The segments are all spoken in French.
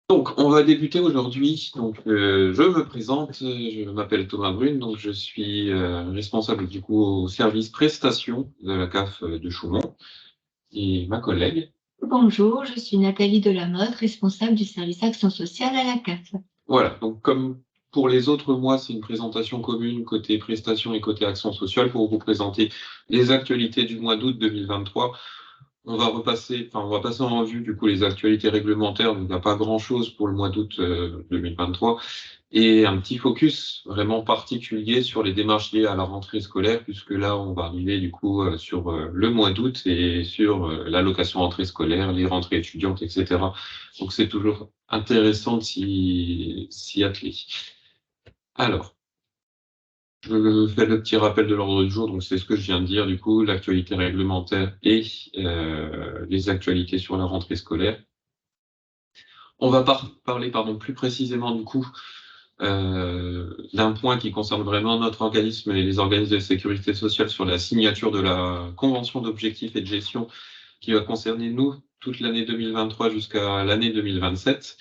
Donc, on va débuter aujourd'hui. Donc, je me présente, je m'appelle Thomas Brune, donc je suis responsable du coup au service prestation de la CAF de Chaumont et ma collègue. Bonjour, je suis Nathalie Delamotte, responsable du service action sociale à la CAF. Voilà, donc comme pour les autres mois, c'est une présentation commune côté prestation et côté action sociale pour vous présenter les actualités du mois d'août 2023. On va passer en revue du coup les actualités réglementaires, donc il n'y a pas grand-chose pour le mois d'août 2023. Et un petit focus vraiment particulier sur les démarches liées à la rentrée scolaire, puisque là, on va arriver du coup sur le mois d'août et sur l'allocation rentrée scolaire, les rentrées étudiantes, etc. Donc, c'est toujours intéressant de s'y atteler. Alors, je fais le petit rappel de l'ordre du jour, donc c'est ce que je viens de dire, du coup, l'actualité réglementaire et les actualités sur la rentrée scolaire. On va parler plus précisément du coup d'un point qui concerne vraiment notre organisme et les organismes de sécurité sociale sur la signature de la convention d'objectifs et de gestion qui va concerner nous toute l'année 2023 jusqu'à l'année 2027,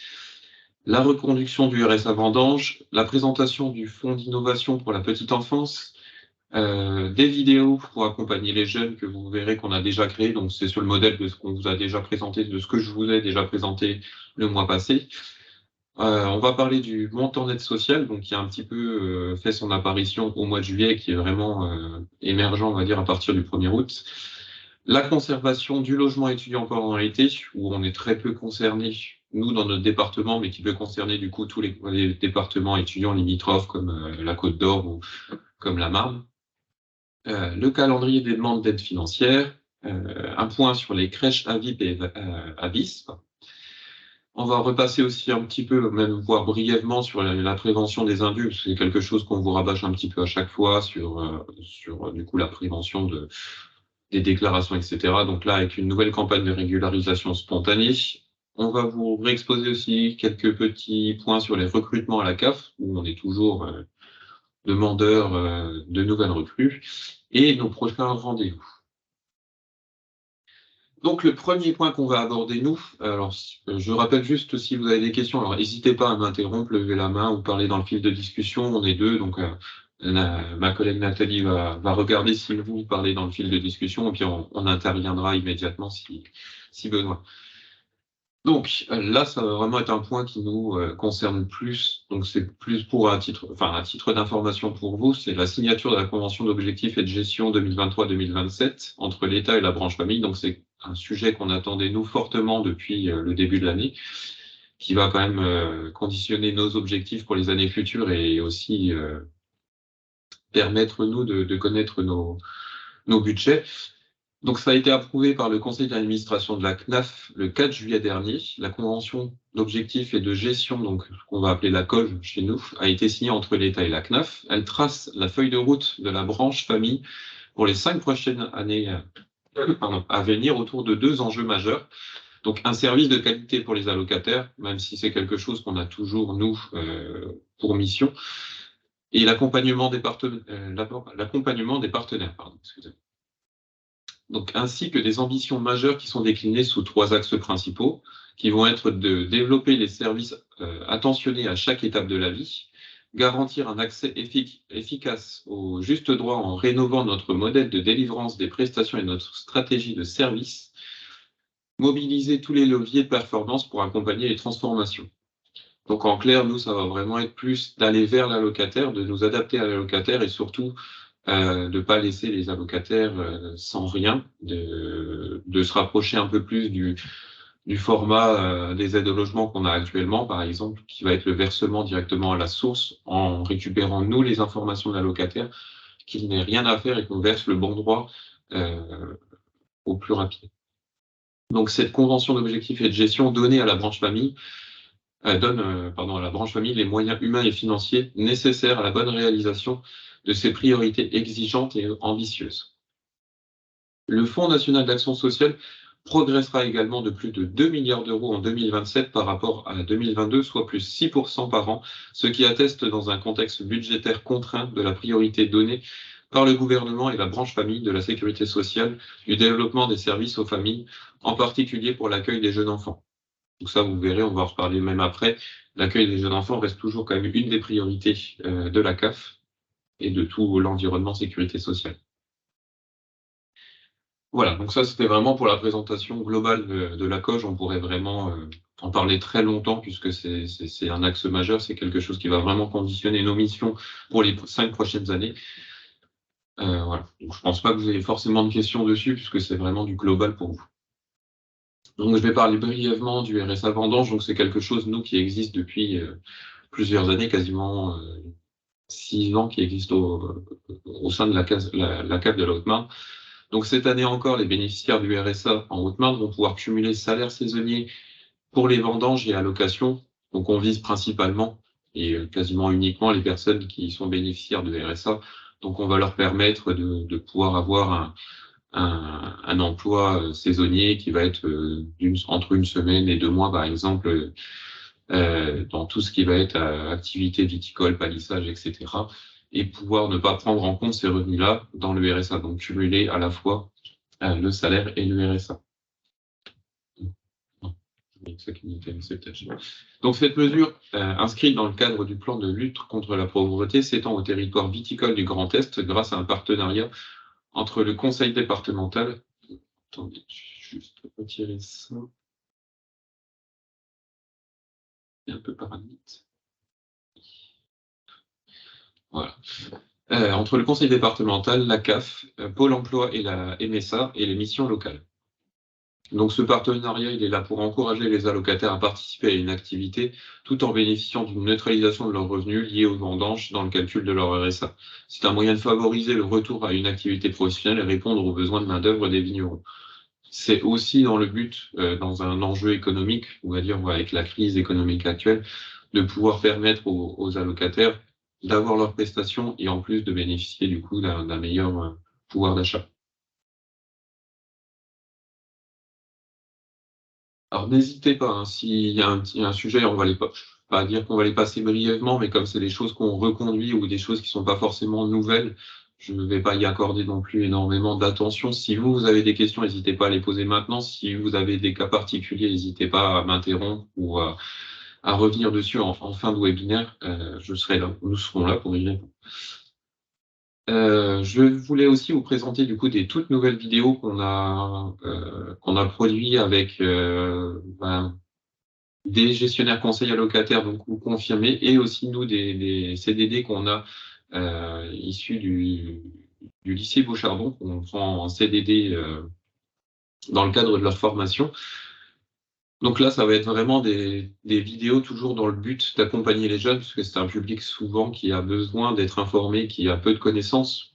la reconduction du RSA vendange, la présentation du fonds d'innovation pour la petite enfance, des vidéos pour accompagner les jeunes que vous verrez qu'on a déjà créé, donc c'est sur le modèle de ce qu'on vous a déjà présenté, de ce que je vous ai déjà présenté le mois passé. On va parler du montant d'aide sociale, donc qui a un petit peu fait son apparition au mois de juillet, qui est vraiment émergent, on va dire, à partir du 1er août. La conservation du logement étudiant pendant l'été, où on est très peu concerné, nous, dans notre département, mais qui peut concerner du coup tous les départements étudiants limitrophes, comme la Côte d'Or ou comme la Marne. Le calendrier des demandes d'aide financière, un point sur les crèches AVIP et AVIS. On va repasser aussi un petit peu, même voire brièvement, sur la prévention des indus, parce que c'est quelque chose qu'on vous rabâche un petit peu à chaque fois sur du coup la prévention des déclarations, etc. Donc là, avec une nouvelle campagne de régularisation spontanée, on va vous réexposer aussi quelques petits points sur les recrutements à la CAF, où on est toujours demandeur de nouvelles recrues, et nos prochains rendez-vous. Donc le premier point qu'on va aborder nous, alors je rappelle juste si vous avez des questions, alors n'hésitez pas à m'interrompre, lever la main ou parler dans le fil de discussion, on est deux, donc ma collègue Nathalie va regarder si vous parlez dans le fil de discussion et puis on interviendra immédiatement si besoin. Donc là, ça va vraiment être un point qui nous concerne plus, donc c'est plus pour à titre d'information pour vous, c'est la signature de la convention d'objectifs et de gestion 2023-2027 entre l'État et la branche famille, donc c'est un sujet qu'on attendait nous fortement depuis le début de l'année, qui va quand même conditionner nos objectifs pour les années futures et aussi permettre nous de connaître nos budgets. Donc, ça a été approuvé par le conseil d'administration de la CNAF le 4 juillet dernier. La convention d'objectifs et de gestion, donc ce qu'on va appeler la COG chez nous, a été signée entre l'État et la CNAF. Elle trace la feuille de route de la branche famille pour les 5 prochaines années à venir autour de 2 enjeux majeurs. Donc, un service de qualité pour les allocataires, même si c'est quelque chose qu'on a toujours, nous, pour mission, et l'accompagnement des partenaires. Pardon, excusez-moi. Donc, ainsi que des ambitions majeures qui sont déclinées sous 3 axes principaux, qui vont être de développer les services attentionnés à chaque étape de la vie, garantir un accès efficace au juste droit en rénovant notre modèle de délivrance des prestations et notre stratégie de service, mobiliser tous les leviers de performance pour accompagner les transformations. Donc en clair, nous, ça va vraiment être plus d'aller vers l'allocataire, de nous adapter à l'allocataire et surtout de ne pas laisser les allocataires sans rien, de se rapprocher un peu plus du format des aides au logement qu'on a actuellement, par exemple, qui va être le versement directement à la source en récupérant, nous, les informations de l'allocataire, qu'il n'ait rien à faire et qu'on verse le bon droit au plus rapide. Donc cette convention d'objectifs et de gestion donnée à la branche famille donne à la branche famille les moyens humains et financiers nécessaires à la bonne réalisation de ses priorités exigeantes et ambitieuses. Le Fonds national d'action sociale progressera également de plus de 2 milliards d'euros en 2027 par rapport à 2022, soit plus 6% par an, ce qui atteste dans un contexte budgétaire contraint de la priorité donnée par le gouvernement et la branche famille de la sécurité sociale du développement des services aux familles, en particulier pour l'accueil des jeunes enfants. Donc ça, vous verrez, on va en reparler même après. L'accueil des jeunes enfants reste toujours quand même une des priorités de la CAF et de tout l'environnement sécurité sociale. Voilà, donc ça, c'était vraiment pour la présentation globale de la COG. On pourrait vraiment en parler très longtemps puisque c'est un axe majeur, c'est quelque chose qui va vraiment conditionner nos missions pour les 5 prochaines années. Voilà. Donc, je pense pas que vous ayez forcément de questions dessus puisque c'est vraiment du global pour vous. Donc, je vais parler brièvement du RSA vendange. Donc, c'est quelque chose, nous, qui existe depuis plusieurs années, quasiment 6 ans, qui existe au sein de la CAF de la Haute-Marne. Donc, cette année encore, les bénéficiaires du RSA en Haute-Marne vont pouvoir cumuler salaire saisonnier pour les vendanges et allocations. Donc, on vise principalement et quasiment uniquement les personnes qui sont bénéficiaires de RSA. Donc, on va leur permettre de pouvoir avoir un emploi saisonnier qui va être entre 1 semaine et 2 mois, par exemple, dans tout ce qui va être activité viticole, palissage, etc. Et pouvoir ne pas prendre en compte ces revenus-là dans le RSA, donc cumuler à la fois le salaire et le RSA. Donc cette mesure, inscrite dans le cadre du plan de lutte contre la pauvreté, s'étend au territoire viticole du Grand Est grâce à un partenariat entre le conseil départemental. Attendez, je vais juste retirer ça. C'est un peu parasite. Voilà. Entre le conseil départemental, la CAF, Pôle emploi et la MSA et les missions locales. Donc ce partenariat, il est là pour encourager les allocataires à participer à une activité tout en bénéficiant d'une neutralisation de leurs revenus liés aux vendanges dans le calcul de leur RSA. C'est un moyen de favoriser le retour à une activité professionnelle et répondre aux besoins de main-d'œuvre des vignerons. C'est aussi dans le but, dans un enjeu économique, on va dire avec la crise économique actuelle, de pouvoir permettre aux allocataires d'avoir leurs prestations et en plus de bénéficier du coup d'un meilleur pouvoir d'achat. Alors n'hésitez pas, hein, s'il y a un sujet, on va pas dire qu'on va les passer brièvement, mais comme c'est des choses qu'on reconduit ou des choses qui sont pas forcément nouvelles, je ne vais pas y accorder non plus énormément d'attention. Si vous avez des questions, n'hésitez pas à les poser maintenant. Si vous avez des cas particuliers, n'hésitez pas à m'interrompre ou à revenir dessus en fin de webinaire. Je serai là, nous serons là pour y répondre. Je voulais aussi vous présenter du coup des toutes nouvelles vidéos qu'on a produit avec des gestionnaires conseils allocataires donc ou confirmés et aussi nous des CDD qu'on a issus du lycée Beauchardon qu'on prend en CDD dans le cadre de leur formation. Donc là, ça va être vraiment des vidéos toujours dans le but d'accompagner les jeunes, parce que c'est un public souvent qui a besoin d'être informé, qui a peu de connaissances,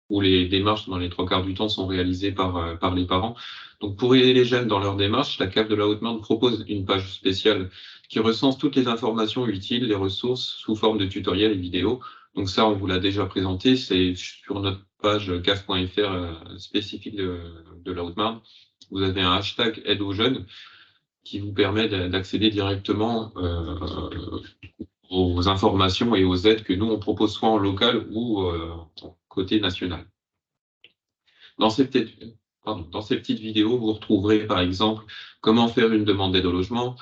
où les démarches, dans les 3 quarts du temps, sont réalisées par les parents. Donc pour aider les jeunes dans leur démarche, la CAF de la Haute-Marne propose une page spéciale qui recense toutes les informations utiles, les ressources, sous forme de tutoriels et vidéos. Donc ça, on vous l'a déjà présenté, c'est sur notre page caf.fr spécifique de la Haute-Marne. Vous avez un hashtag aide aux jeunes qui vous permet d'accéder directement aux informations et aux aides que nous, on propose soit en local ou côté national. Dans ces petites vidéos, vous retrouverez par exemple comment faire une demande d'aide au logement,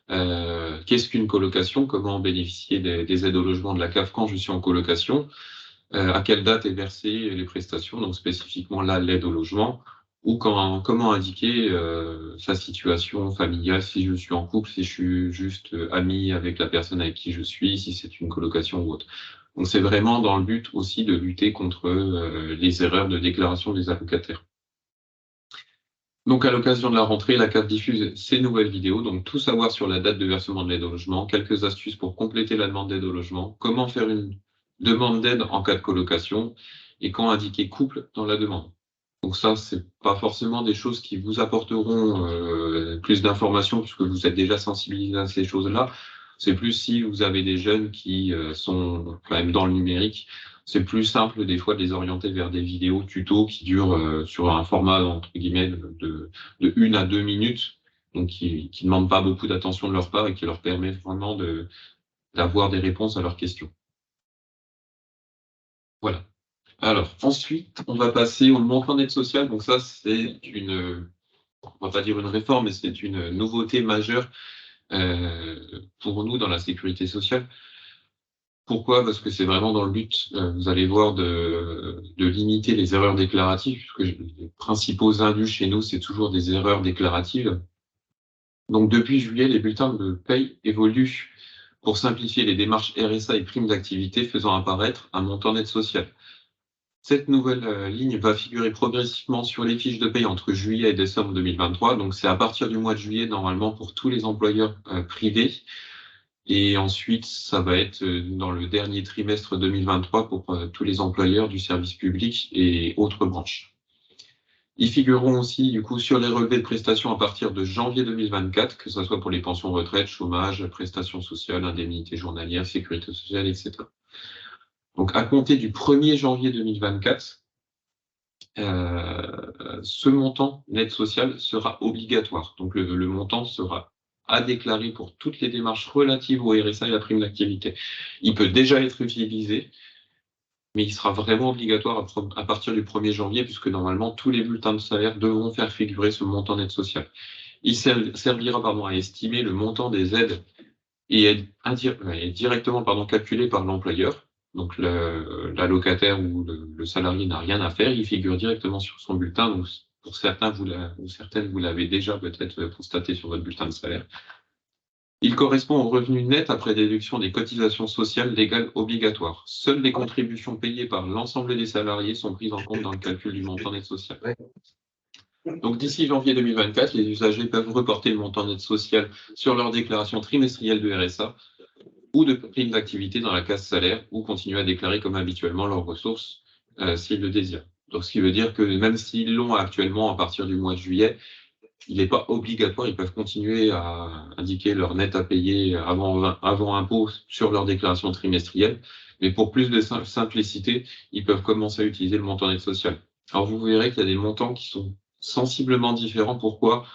qu'est-ce qu'une colocation, comment bénéficier des aides au logement de la CAF quand je suis en colocation, à quelle date est versée les prestations, donc spécifiquement là l'aide au logement, ou comment indiquer sa situation familiale, si je suis en couple, si je suis juste ami avec la personne avec qui je suis, si c'est une colocation ou autre. Donc c'est vraiment dans le but aussi de lutter contre les erreurs de déclaration des allocataires. Donc à l'occasion de la rentrée, la CAF diffuse ces nouvelles vidéos, donc tout savoir sur la date de versement de l'aide au logement, quelques astuces pour compléter la demande d'aide au logement, comment faire une demande d'aide en cas de colocation et quand indiquer couple dans la demande. Donc ça, c'est pas forcément des choses qui vous apporteront plus d'informations puisque vous êtes déjà sensibilisé à ces choses-là. C'est plus si vous avez des jeunes qui sont quand même dans le numérique. C'est plus simple des fois de les orienter vers des vidéos tutos qui durent sur un format entre guillemets de 1 à 2 minutes, donc qui ne demandent pas beaucoup d'attention de leur part et qui leur permettent vraiment d'avoir des réponses à leurs questions. Voilà. Alors, ensuite, on va passer au montant d'aide sociale. Donc ça, c'est on va pas dire une réforme, mais c'est une nouveauté majeure pour nous dans la sécurité sociale. Pourquoi? Parce que c'est vraiment dans le but, vous allez voir, de limiter les erreurs déclaratives, puisque les principaux indus chez nous, c'est toujours des erreurs déclaratives. Donc depuis juillet, les bulletins de paye évoluent pour simplifier les démarches RSA et primes d'activité, faisant apparaître un montant net social. Cette nouvelle ligne va figurer progressivement sur les fiches de paye entre juillet et décembre 2023. Donc c'est à partir du mois de juillet, normalement, pour tous les employeurs privés. Et ensuite, ça va être dans le dernier trimestre 2023 pour tous les employeurs du service public et autres branches. Ils figureront aussi, du coup, sur les relevés de prestations à partir de janvier 2024, que ce soit pour les pensions retraite, chômage, prestations sociales, indemnités journalières, sécurité sociale, etc. Donc, à compter du 1er janvier 2024, ce montant net social sera obligatoire. Donc, le montant sera à déclarer pour toutes les démarches relatives au RSA et à la prime d'activité. Il peut déjà être utilisé, mais il sera vraiment obligatoire à partir du 1er janvier, puisque normalement, tous les bulletins de salaire devront faire figurer ce montant net social. Il servira à estimer le montant des aides et est directement calculé par l'employeur. Donc l'allocataire ou le salarié n'a rien à faire, il figure directement sur son bulletin. Donc pour certains, vous l'avez déjà peut-être constaté sur votre bulletin de salaire. Il correspond au revenu net après déduction des cotisations sociales légales obligatoires. Seules les contributions payées par l'ensemble des salariés sont prises en compte dans le calcul du montant net social. Donc d'ici janvier 2024, les usagers peuvent reporter le montant net social sur leur déclaration trimestrielle de RSA ou de prime d'activité dans la case salaire, ou continuer à déclarer comme habituellement leurs ressources s'ils le désirent. Donc ce qui veut dire que même s'ils l'ont actuellement à partir du mois de juillet, il n'est pas obligatoire, ils peuvent continuer à indiquer leur net à payer avant impôt sur leur déclaration trimestrielle, mais pour plus de simplicité, ils peuvent commencer à utiliser le montant net social. Alors vous verrez qu'il y a des montants qui sont sensiblement différents. Pourquoi?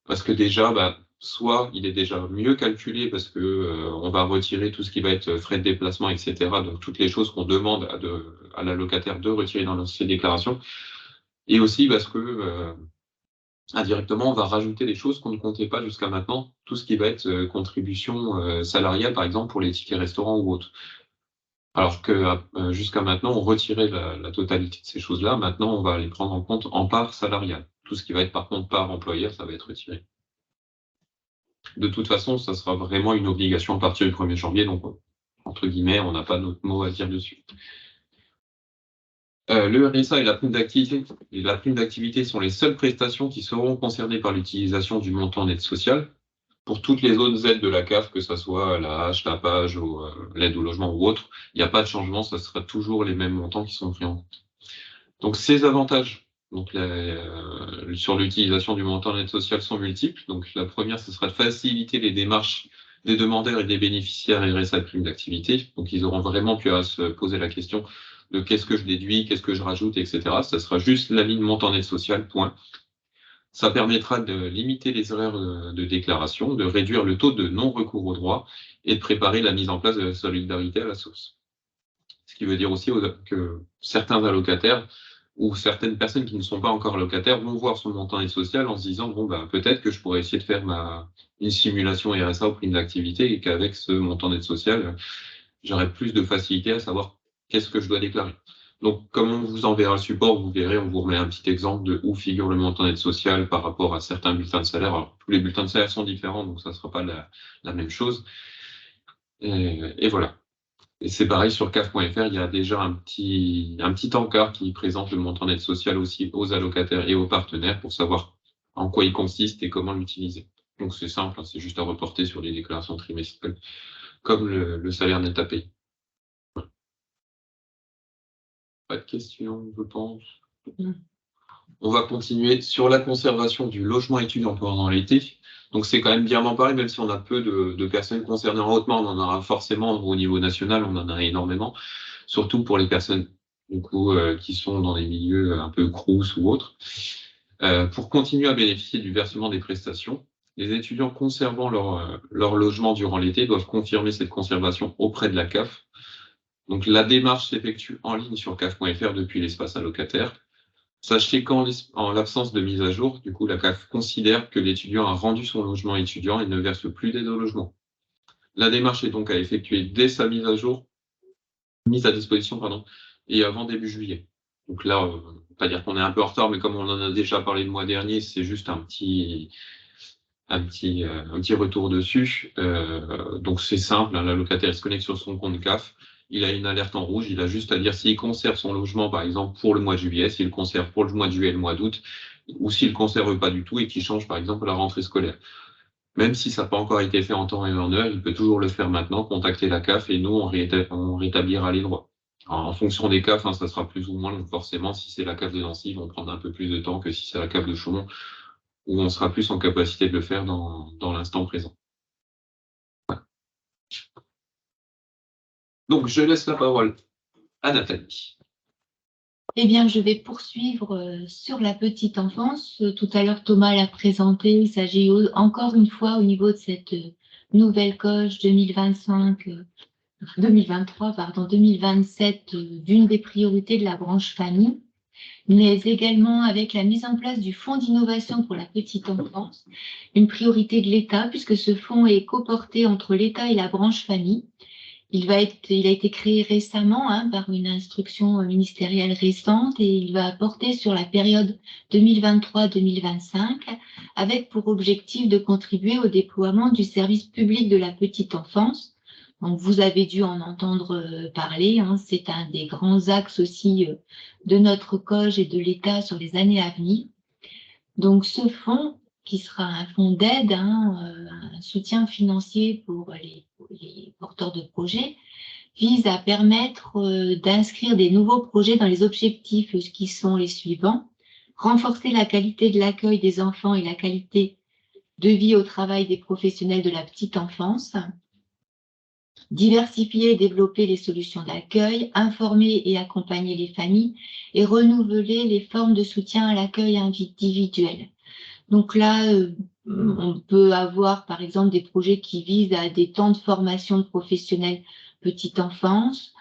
Parce que déjà, soit il est déjà mieux calculé parce que on va retirer tout ce qui va être frais de déplacement, etc. Donc toutes les choses qu'on demande à l'allocataire de retirer dans ses déclarations. Et aussi parce que indirectement, on va rajouter des choses qu'on ne comptait pas jusqu'à maintenant, tout ce qui va être contribution salariale, par exemple, pour les tickets restaurants ou autres. Alors que jusqu'à maintenant, on retirait la totalité de ces choses-là. Maintenant, on va les prendre en compte en part salariale. Tout ce qui va être par contre part employeur, ça va être retiré. De toute façon, ça sera vraiment une obligation à partir du 1er janvier, donc entre guillemets, on n'a pas notre mot à dire dessus. Le RSA et la prime d'activité sont les seules prestations qui seront concernées par l'utilisation du montant net social. Pour toutes les autres aides de la CAF, que ce soit la hache, la page, ou l'aide au logement ou autre, il n'y a pas de changement, ça sera toujours les mêmes montants qui sont pris en compte. Donc ces avantages sur l'utilisation du montant net social sont multiples. Donc la première, ce sera de faciliter les démarches des demandeurs et des bénéficiaires RSA de prime d'activité. Donc ils auront vraiment plus à se poser la question de qu'est-ce que je déduis, qu'est-ce que je rajoute, etc. Ça sera juste la ligne montant net social, point. Ça permettra de limiter les erreurs de déclaration, de réduire le taux de non-recours aux droits et de préparer la mise en place de la solidarité à la source. Ce qui veut dire aussi que certains allocataires ou certaines personnes qui ne sont pas encore allocataires vont voir son montant net social en se disant peut-être que je pourrais essayer de faire une simulation RSA aux primes d'activité et qu'avec ce montant net social, j'aurai plus de facilité à savoir qu'est-ce que je dois déclarer. Donc, comme on vous enverra le support, vous verrez, on vous remet un petit exemple de où figure le montant net social par rapport à certains bulletins de salaire. Alors, tous les bulletins de salaire sont différents, donc ça ne sera pas la même chose. Et voilà. Et c'est pareil sur CAF.fr, il y a déjà un petit encart qui présente le montant net social aussi aux allocataires et aux partenaires pour savoir en quoi il consiste et comment l'utiliser. Donc c'est simple, c'est juste à reporter sur les déclarations trimestrielles, comme le salaire net à payer. Pas de questions, je pense. On va continuer sur la conservation du logement étudiant pendant l'été. Donc c'est quand même bien d'en parler, même si on a peu de personnes concernées en hautement, on en aura forcément au niveau national, on en a énormément, surtout pour les personnes qui sont dans des milieux un peu crous ou autres. Pour continuer à bénéficier du versement des prestations, les étudiants conservant leur logement durant l'été doivent confirmer cette conservation auprès de la CAF. Donc la démarche s'effectue en ligne sur CAF.fr depuis l'espace allocataire. Sachez en l'absence de mise à jour, du coup, la CAF considère que l'étudiant a rendu son logement étudiant et ne verse plus d'aide au logement. La démarche est donc à effectuer dès sa mise à disposition, pardon, et avant début juillet. Donc là, pas dire qu'on est un peu en retard, mais comme on en a déjà parlé le mois dernier, c'est juste un petit retour dessus. Donc c'est simple, hein, l'allocataire se connecte sur son compte CAF, il a une alerte en rouge, il a juste à dire s'il conserve son logement, par exemple, pour le mois de juillet, s'il conserve pour le mois de juillet et le mois d'août, ou s'il ne conserve pas du tout et qu'il change, par exemple, la rentrée scolaire. Même si ça n'a pas encore été fait en temps et en heure, il peut toujours le faire maintenant, contacter la CAF et nous, on rétablira les droits. En fonction des CAF, hein, ça sera plus ou moins long, forcément. Si c'est la CAF de Nancy, ils vont prendre un peu plus de temps que si c'est la CAF de Chaumont, où on sera plus en capacité de le faire dans l'instant présent. Donc, je laisse la parole à Nathalie. Eh bien, je vais poursuivre sur la petite enfance. Tout à l'heure, Thomas l'a présenté. Il s'agit encore une fois au niveau de cette nouvelle coche 2023, pardon, 2027, d'une des priorités de la branche famille, mais également avec la mise en place du Fonds d'innovation pour la petite enfance, une priorité de l'État puisque ce fonds est coporté entre l'État et la branche famille. Il a été créé récemment par une instruction ministérielle récente et il va porter sur la période 2023-2025 avec pour objectif de contribuer au déploiement du service public de la petite enfance. Donc, vous avez dû en entendre parler, c'est un des grands axes aussi de notre COGE et de l'État sur les années à venir. Donc, ce fonds, qui sera un fonds d'aide, un soutien financier pour les porteurs de projets, vise à permettre d'inscrire des nouveaux projets dans les objectifs qui sont les suivants: renforcer la qualité de l'accueil des enfants et la qualité de vie au travail des professionnels de la petite enfance, diversifier et développer les solutions d'accueil, informer et accompagner les familles et renouveler les formes de soutien à l'accueil individuel. Donc là, on peut avoir par exemple des projets qui visent à des temps de formation de professionnels petite enfance,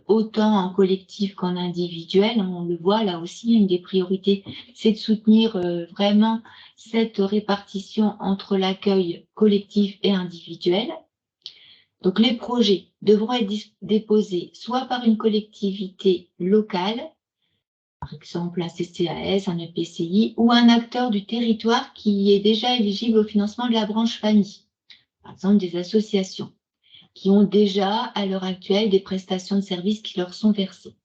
autant en collectif qu'en individuel. On le voit là aussi, une des priorités, c'est de soutenir vraiment cette répartition entre l'accueil collectif et individuel. Donc les projets devront être déposés soit par une collectivité locale, par exemple un CCAS, un EPCI, ou un acteur du territoire qui est déjà éligible au financement de la branche famille, par exemple des associations, qui ont déjà à l'heure actuelle des prestations de services qui leur sont versées.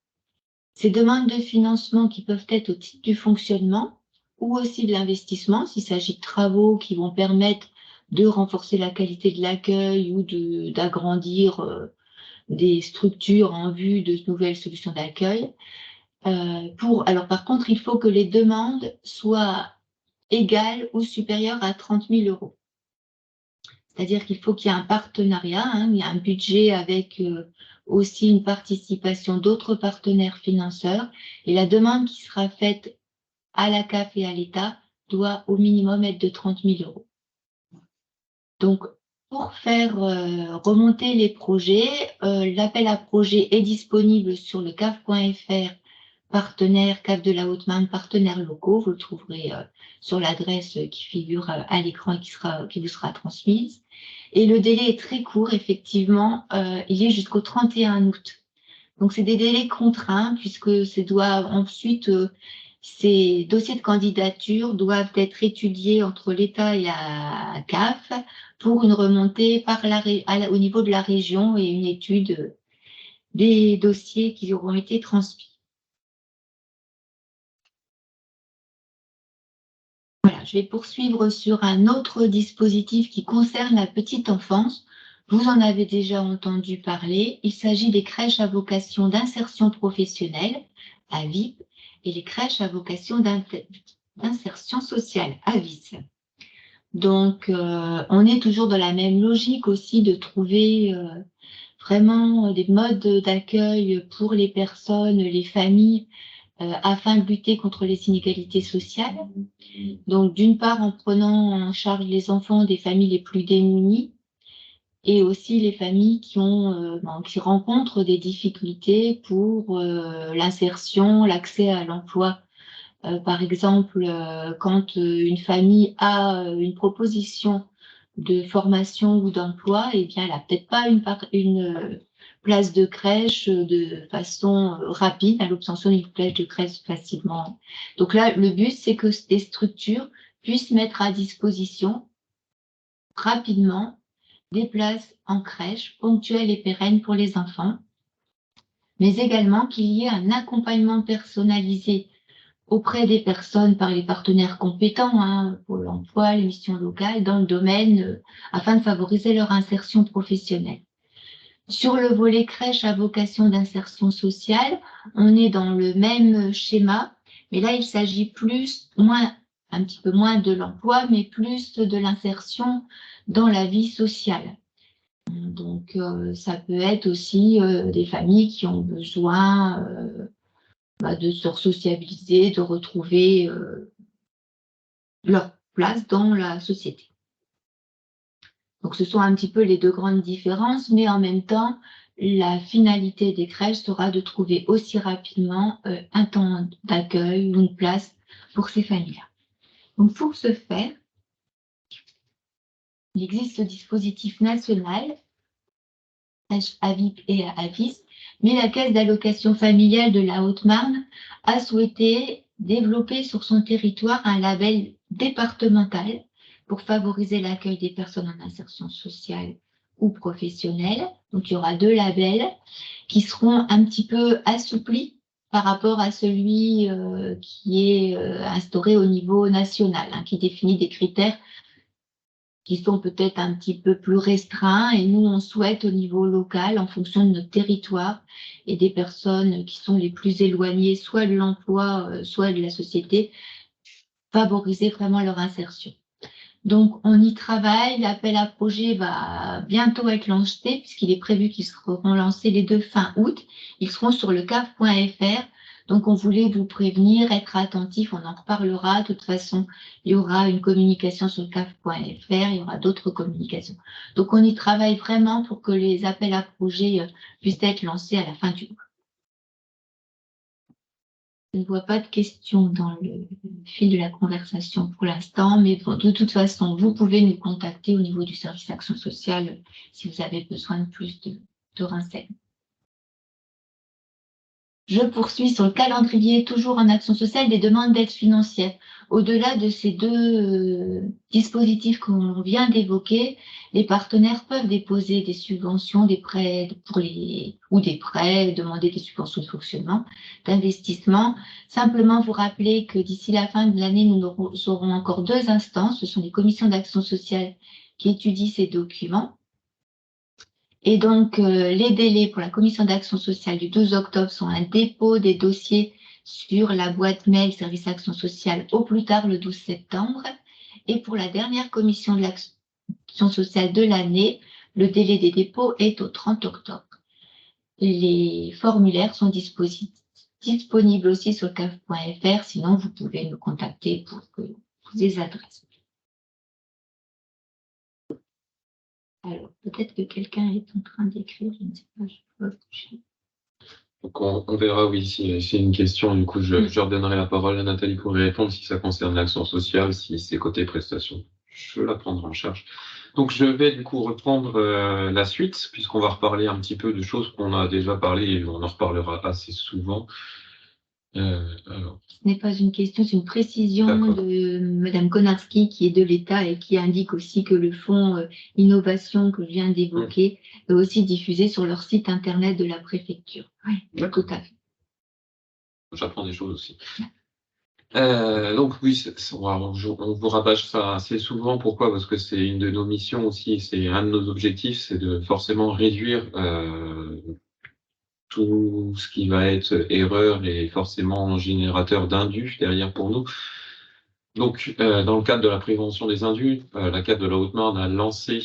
Ces demandes de financement qui peuvent être au titre du fonctionnement ou aussi de l'investissement, s'il s'agit de travaux qui vont permettre de renforcer la qualité de l'accueil ou d'agrandir des structures en vue de nouvelles solutions d'accueil. Alors par contre, il faut que les demandes soient égales ou supérieures à 30 000 euros. C'est-à-dire qu'il faut qu'il y ait un partenariat, il y a un budget avec aussi une participation d'autres partenaires financeurs. Et la demande qui sera faite à la CAF et à l'État doit au minimum être de 30 000 euros. Donc, pour faire remonter les projets, l'appel à projet est disponible sur le caf.fr, partenaire CAF de la Haute-Marne, partenaires locaux. Vous le trouverez sur l'adresse qui figure à l'écran et qui vous sera transmise. Et le délai est très court, effectivement, il est jusqu'au 31 août. Donc, c'est des délais contraints puisque ensuite, ces dossiers de candidature doivent être étudiés entre l'État et la CAF pour une remontée au niveau de la région et une étude des dossiers qui auront été transmis. Voilà, je vais poursuivre sur un autre dispositif qui concerne la petite enfance. Vous en avez déjà entendu parler. Il s'agit des crèches à vocation d'insertion professionnelle, AVIP, et les crèches à vocation d'insertion sociale, AVIS. Donc, on est toujours dans la même logique aussi de trouver vraiment des modes d'accueil pour les personnes, les familles, afin de lutter contre les inégalités sociales. Donc, d'une part, en prenant en charge les enfants des familles les plus démunies et aussi les familles qui rencontrent des difficultés pour l'insertion, l'accès à l'emploi Par exemple, quand une famille a une proposition de formation ou d'emploi, eh bien, elle n'a peut-être pas une place de crèche de façon rapide, à l'obtention d'une place de crèche facilement. Donc là, le but, c'est que des structures puissent mettre à disposition rapidement des places en crèche ponctuelles et pérennes pour les enfants, mais également qu'il y ait un accompagnement personnalisé auprès des personnes par les partenaires compétents, hein, Pôle emploi, les missions locales, dans le domaine, afin de favoriser leur insertion professionnelle. Sur le volet crèche à vocation d'insertion sociale, on est dans le même schéma, mais là, il s'agit un petit peu moins de l'emploi, mais plus de l'insertion dans la vie sociale. Donc, ça peut être aussi des familles qui ont besoin de se sociabiliser, de retrouver leur place dans la société. Donc, ce sont un petit peu les deux grandes différences, mais en même temps, la finalité des crèches sera de trouver aussi rapidement un temps d'accueil ou une place pour ces familles-là. Donc, pour ce faire, il existe ce dispositif national, AVIP et AVIS, mais la Caisse d'allocation familiale de la Haute-Marne a souhaité développer sur son territoire un label départemental pour favoriser l'accueil des personnes en insertion sociale ou professionnelle. Donc, il y aura 2 labels qui seront un petit peu assouplis par rapport à celui qui est instauré au niveau national, hein, qui définit des critères qui sont peut-être un petit peu plus restreints, et nous, on souhaite au niveau local, en fonction de notre territoire et des personnes qui sont les plus éloignées, soit de l'emploi, soit de la société, favoriser vraiment leur insertion. Donc, on y travaille. L'appel à projet va bientôt être lancé, puisqu'il est prévu qu'ils seront lancés les 2 fin août. Ils seront sur le caf.fr. Donc, on voulait vous prévenir, être attentif, on en reparlera. De toute façon, il y aura une communication sur le caf.fr, il y aura d'autres communications. Donc, on y travaille vraiment pour que les appels à projets puissent être lancés à la fin du mois. Je ne vois pas de questions dans le fil de la conversation pour l'instant, mais bon, de toute façon, vous pouvez nous contacter au niveau du service d'action sociale si vous avez besoin de plus de renseignements. Je poursuis sur le calendrier, toujours en action sociale, des demandes d'aide financière. Au-delà de ces 2 dispositifs qu'on vient d'évoquer, les partenaires peuvent déposer des subventions, des prêts ou des prêts, demander des subventions de fonctionnement, d'investissement. Simplement vous rappeler que d'ici la fin de l'année, nous aurons encore 2 instances. Ce sont les commissions d'action sociale qui étudient ces documents. Et donc, les délais pour la commission d'action sociale du 12 octobre sont un dépôt des dossiers sur la boîte mail service action sociale au plus tard le 12 septembre. Et pour la dernière commission de l'action sociale de l'année, le délai des dépôts est au 30 octobre. Les formulaires sont disponibles aussi sur caf.fr, sinon vous pouvez nous contacter pour que vous les adresses. Alors, peut-être que quelqu'un est en train d'écrire, je ne sais pas, je peux coucher. Donc on verra, oui, si c'est une question, du coup, je redonnerai la parole à Nathalie pour y répondre si ça concerne l'action sociale, si c'est côté prestations. Je la prendrai en charge. Donc je vais du coup reprendre la suite, puisqu'on va reparler un petit peu de choses qu'on a déjà parlé et on en reparlera assez souvent. Alors. Ce n'est pas une question, c'est une précision de Madame Konarski qui est de l'État et qui indique aussi que le fonds innovation que je viens d'évoquer est aussi diffusé sur leur site internet de la préfecture. Oui, tout à fait. J'apprends des choses aussi. Donc oui, on vous rabâche ça assez souvent. Pourquoi? Parce que c'est une de nos missions aussi, c'est un de nos objectifs, c'est de forcément réduire tout ce qui va être erreur et forcément générateur d'indus derrière pour nous. Donc, dans le cadre de la prévention des indus, la CAF de la Haute-Marne a lancé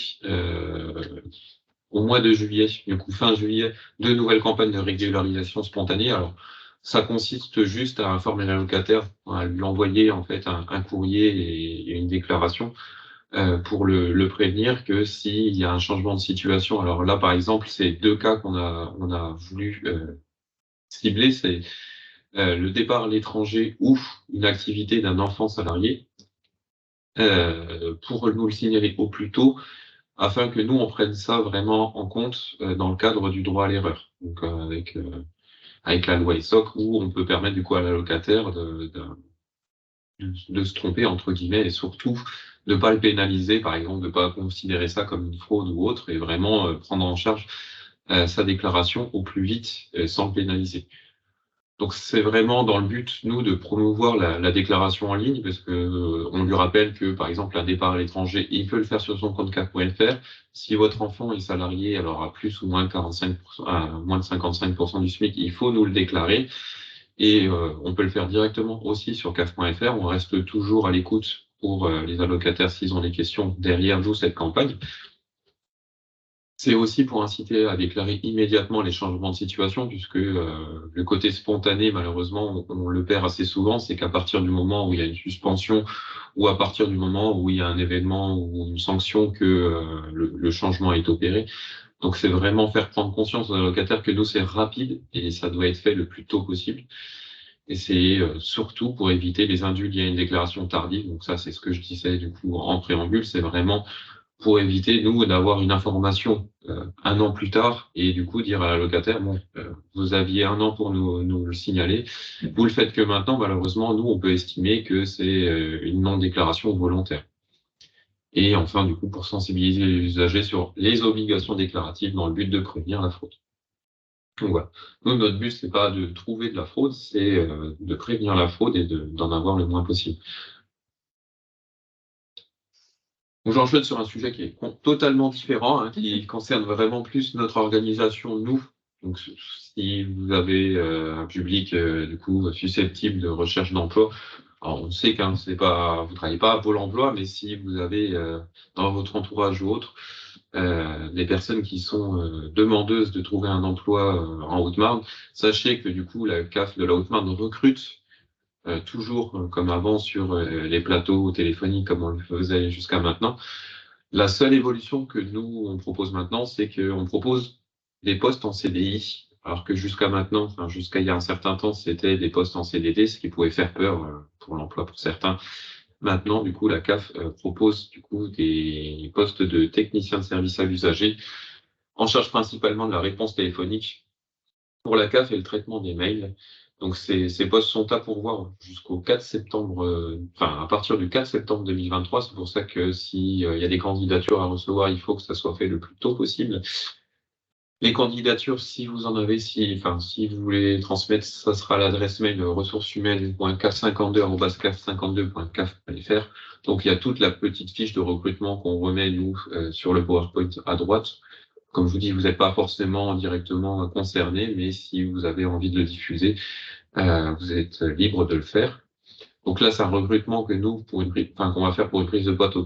au mois de juillet, du coup fin juillet, 2 nouvelles campagnes de régularisation spontanée. Alors, ça consiste juste à informer l'allocataire, à lui envoyer en fait un courrier et une déclaration pour le prévenir que s'il y a un changement de situation. Alors là, par exemple, c'est 2 cas qu'on a voulu cibler. C'est le départ à l'étranger ou une activité d'un enfant salarié, pour nous le signaler au plus tôt, afin que nous, on prenne ça vraiment en compte dans le cadre du droit à l'erreur. Donc avec la loi ESSOC, où on peut permettre du coup à l'allocataire de se tromper, entre guillemets, et surtout de ne pas le pénaliser, par exemple, de ne pas considérer ça comme une fraude ou autre, et vraiment prendre en charge sa déclaration au plus vite sans le pénaliser. Donc c'est vraiment dans le but, nous, de promouvoir la déclaration en ligne, parce que on lui rappelle que, par exemple, un départ à l'étranger, il peut le faire sur son compte CAF.fr. Si votre enfant est salarié, alors à plus ou moins de 45%, à moins de 55% du SMIC, il faut nous le déclarer. Et on peut le faire directement aussi sur CAF.fr. On reste toujours à l'écoute pour les allocataires s'ils ont des questions derrière vous, cette campagne. C'est aussi pour inciter à déclarer immédiatement les changements de situation, puisque le côté spontané, malheureusement, on le perd assez souvent. C'est qu'à partir du moment où il y a une suspension ou à partir du moment où il y a un événement ou une sanction que le changement est opéré. Donc c'est vraiment faire prendre conscience aux allocataires que nous, c'est rapide et ça doit être fait le plus tôt possible. Et c'est surtout pour éviter les indus liés à une déclaration tardive. Donc ça, c'est ce que je disais du coup en préambule. C'est vraiment pour éviter, nous, d'avoir une information un an plus tard et du coup dire à la locataire, bon, vous aviez un an pour nous le signaler. Vous le faites que maintenant, malheureusement, nous, on peut estimer que c'est une non-déclaration volontaire. Et enfin, du coup, pour sensibiliser les usagers sur les obligations déclaratives dans le but de prévenir la fraude. Donc voilà. Nous, notre but, c'est pas de trouver de la fraude, c'est de prévenir la fraude et d'en avoir le moins possible. Donc j'enchaîne sur un sujet qui est totalement différent, hein, qui concerne vraiment plus notre organisation, nous. Donc si vous avez un public du coup susceptible de recherche d'emploi, alors on sait que c'est pas, vous travaillez pas à Pôle emploi, mais si vous avez dans votre entourage ou autre des personnes qui sont demandeuses de trouver un emploi en Haute-Marne, sachez que du coup la CAF de la Haute-Marne recrute toujours comme avant sur les plateaux téléphoniques comme on le faisait jusqu'à maintenant. La seule évolution que nous, on propose maintenant, c'est qu'on propose des postes en CDI, alors que jusqu'à maintenant, enfin jusqu'à il y a un certain temps, c'était des postes en CDD, ce qui pouvait faire peur pour l'emploi pour certains. Maintenant, du coup, la CAF propose du coup des postes de technicien de service à l'usager, en charge principalement de la réponse téléphonique pour la CAF et le traitement des mails. Donc ces postes sont à pourvoir jusqu'au 4 septembre, enfin à partir du 4 septembre 2023. C'est pour ça que s'il y a des candidatures à recevoir, il faut que ça soit fait le plus tôt possible. Les candidatures, si vous en avez, si vous voulez les transmettre, ça sera à l'adresse mail ressourceshumaines.caf52.caf52.caf.fr. Donc il y a toute la petite fiche de recrutement qu'on remet nous sur le PowerPoint à droite. Comme je vous dis, vous n'êtes pas forcément directement concerné, mais si vous avez envie de le diffuser, vous êtes libre de le faire. Donc là, c'est un recrutement que nous, qu'on va faire pour une prise de poste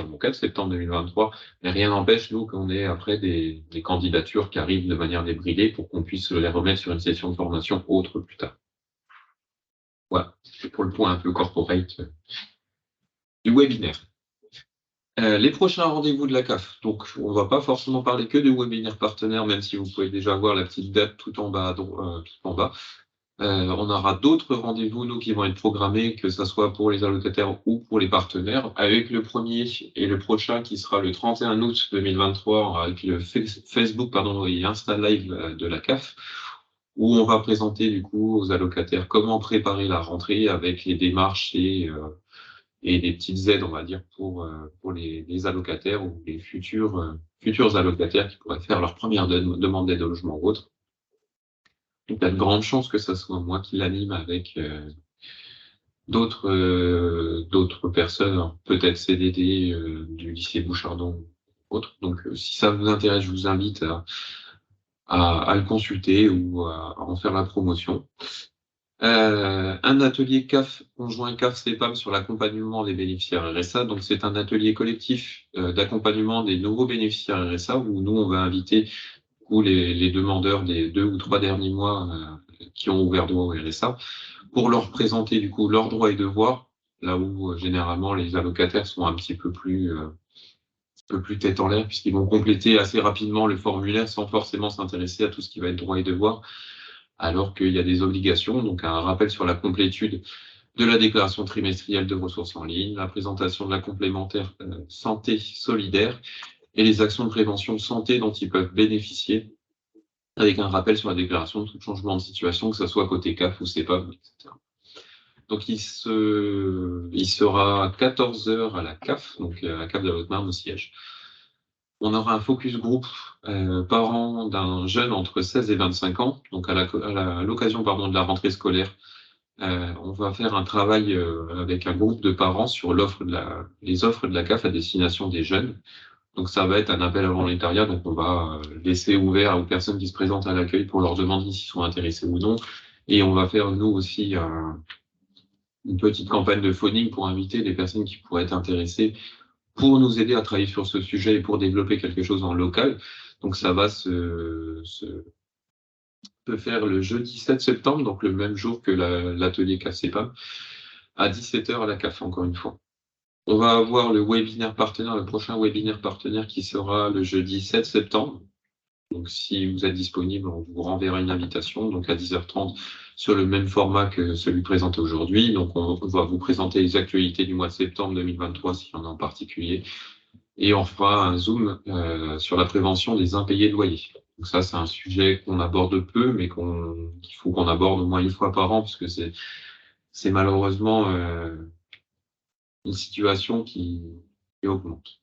au 4 septembre 2023. Mais rien n'empêche, nous, qu'on ait après des candidatures qui arrivent de manière débridée pour qu'on puisse les remettre sur une session de formation autre plus tard. Voilà. C'est pour le point un peu corporate du webinaire. Les prochains rendez-vous de la CAF. Donc, on va pas forcément parler que de webinaires partenaires, même si vous pouvez déjà voir la petite date tout en bas. On aura d'autres rendez-vous, nous, qui vont être programmés, que ce soit pour les allocataires ou pour les partenaires, avec le premier et le prochain qui sera le 31 août 2023 avec le Facebook et Insta Live de la CAF, où on va présenter du coup aux allocataires comment préparer la rentrée avec les démarches et des petites aides, on va dire, pour les allocataires ou les futurs allocataires qui pourraient faire leur première demande d'aide au logement ou autre. Donc, il y a de grandes chances que ça soit moi qui l'anime avec d'autres personnes, peut-être CDD du lycée Bouchardon ou autre. Donc, si ça vous intéresse, je vous invite à le consulter ou à en faire la promotion. Un atelier CAF, conjoint CAF-CEPAM sur l'accompagnement des bénéficiaires RSA. Donc, c'est un atelier collectif d'accompagnement des nouveaux bénéficiaires RSA où nous, on va inviter les demandeurs des 2 ou 3 derniers mois qui ont ouvert droit au RSA pour leur présenter du coup leurs droits et devoirs, là où généralement les allocataires sont un petit peu plus tête en l'air, puisqu'ils vont compléter assez rapidement le formulaire sans forcément s'intéresser à tout ce qui va être droits et devoirs. alors qu'il y a des obligations, donc un rappel sur la complétude de la déclaration trimestrielle de ressources en ligne, la présentation de la complémentaire santé solidaire et les actions de prévention de santé dont ils peuvent bénéficier, avec un rappel sur la déclaration de tout changement de situation, que ce soit côté CAF ou CEPAM, etc. Donc il sera à 14 heures à la CAF, donc à la CAF de la Haute-Marne au siège. On aura un focus groupe parents d'un jeune entre 16 et 25 ans, donc à l'occasion de la rentrée scolaire. On va faire un travail avec un groupe de parents sur les offres de la CAF à destination des jeunes. Donc ça va être un appel à volontariat, donc on va laisser ouvert aux personnes qui se présentent à l'accueil pour leur demander s'ils sont intéressés ou non. Et on va faire nous aussi une petite campagne de phoning pour inviter les personnes qui pourraient être intéressées pour nous aider à travailler sur ce sujet et pour développer quelque chose en local. Donc ça va se faire le jeudi 7 septembre, donc le même jour que l'atelier CAF CEPAM, à 17h à la CAF, encore une fois. On va avoir le prochain webinaire partenaire qui sera le jeudi 7 septembre. Donc si vous êtes disponible, on vous renverra une invitation, donc à 10h30, sur le même format que celui présenté aujourd'hui. Donc on va vous présenter les actualités du mois de septembre 2023, s'il y en a en particulier. Et on fera un zoom sur la prévention des impayés de loyer. Donc ça, c'est un sujet qu'on aborde peu, mais qu'il faut qu'on aborde au moins une fois par an, puisque c'est malheureusement une situation qui augmente.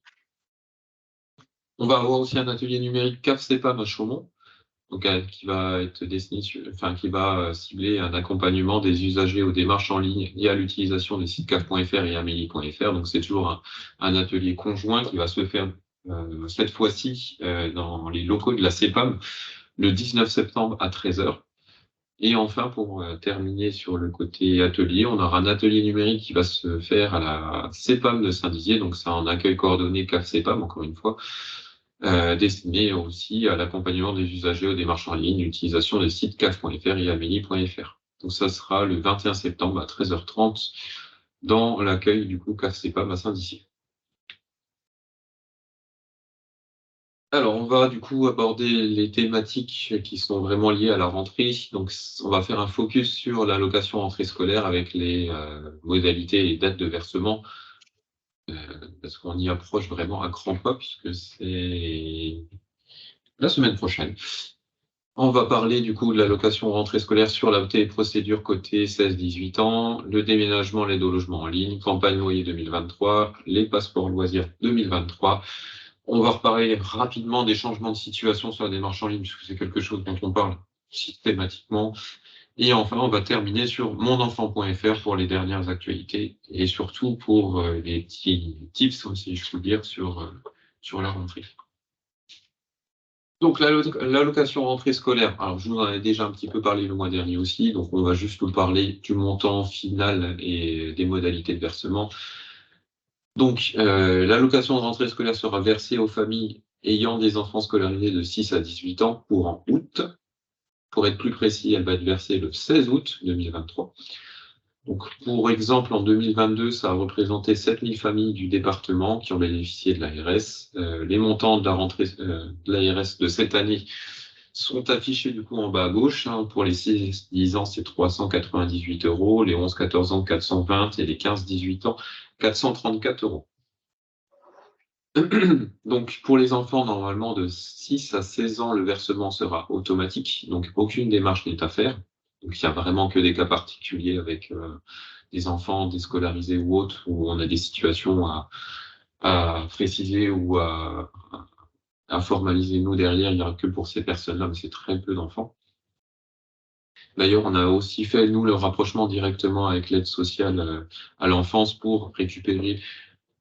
On va avoir aussi un atelier numérique CAF CEPAM à Chaumont, donc qui va être qui va cibler un accompagnement des usagers aux démarches en ligne et à l'utilisation des sites caf.fr et amélie.fr. Donc c'est toujours un atelier conjoint qui va se faire cette fois-ci dans les locaux de la CEPAM le 19 septembre à 13h. Et enfin, pour terminer sur le côté atelier, on aura un atelier numérique qui va se faire à la CEPAM de Saint-Dizier, donc c'est un accueil coordonné CAF CEPAM, encore une fois, destiné aussi à l'accompagnement des usagers aux démarches en ligne, l'utilisation des sites caf.fr et amélie.fr. Donc ça sera le 21 septembre à 13h30 dans l'accueil du coup CAF CEPAM à Saint-Dizier. Alors, on va du coup aborder les thématiques qui sont vraiment liées à la rentrée. Donc, on va faire un focus sur l'allocation rentrée scolaire avec les modalités et dates de versement, parce qu'on y approche vraiment à grands pas, puisque c'est la semaine prochaine. On va parler du coup de l'allocation rentrée scolaire sur la procédure côté 16-18 ans, le déménagement, l'aide au logement en ligne, campagne loyer 2023, les passeports loisirs 2023. On va reparler rapidement des changements de situation sur la démarche en ligne, puisque c'est quelque chose dont on parle systématiquement. Et enfin, on va terminer sur monenfant.fr pour les dernières actualités et surtout pour les petits tips, si je peux dire, sur la rentrée. Donc, l'allocation rentrée scolaire, alors je vous en ai déjà un petit peu parlé le mois dernier aussi, donc on va juste vous parler du montant final et des modalités de versement. Donc, l'allocation de rentrée scolaire sera versée aux familles ayant des enfants scolarisés de 6 à 18 ans courant août. Pour être plus précis, elle va être versée le 16 août 2023. Donc, pour exemple, en 2022, ça a représenté 7000 familles du département qui ont bénéficié de l'ARS. Les montants de la rentrée de l'ARS de cette année sont affichés du coup en bas à gauche. Pour les 6-10 ans, c'est 398 €, les 11-14 ans, 420 et les 15-18 ans, 434 €. Donc, pour les enfants, normalement, de 6 à 16 ans, le versement sera automatique. Donc, aucune démarche n'est à faire. Donc, il n'y a vraiment que des cas particuliers avec des enfants déscolarisés ou autres, où on a des situations à préciser ou à formaliser. Nous, derrière, il n'y aura que pour ces personnes-là, mais c'est très peu d'enfants. D'ailleurs, on a aussi fait, nous, le rapprochement directement avec l'aide sociale à l'enfance pour récupérer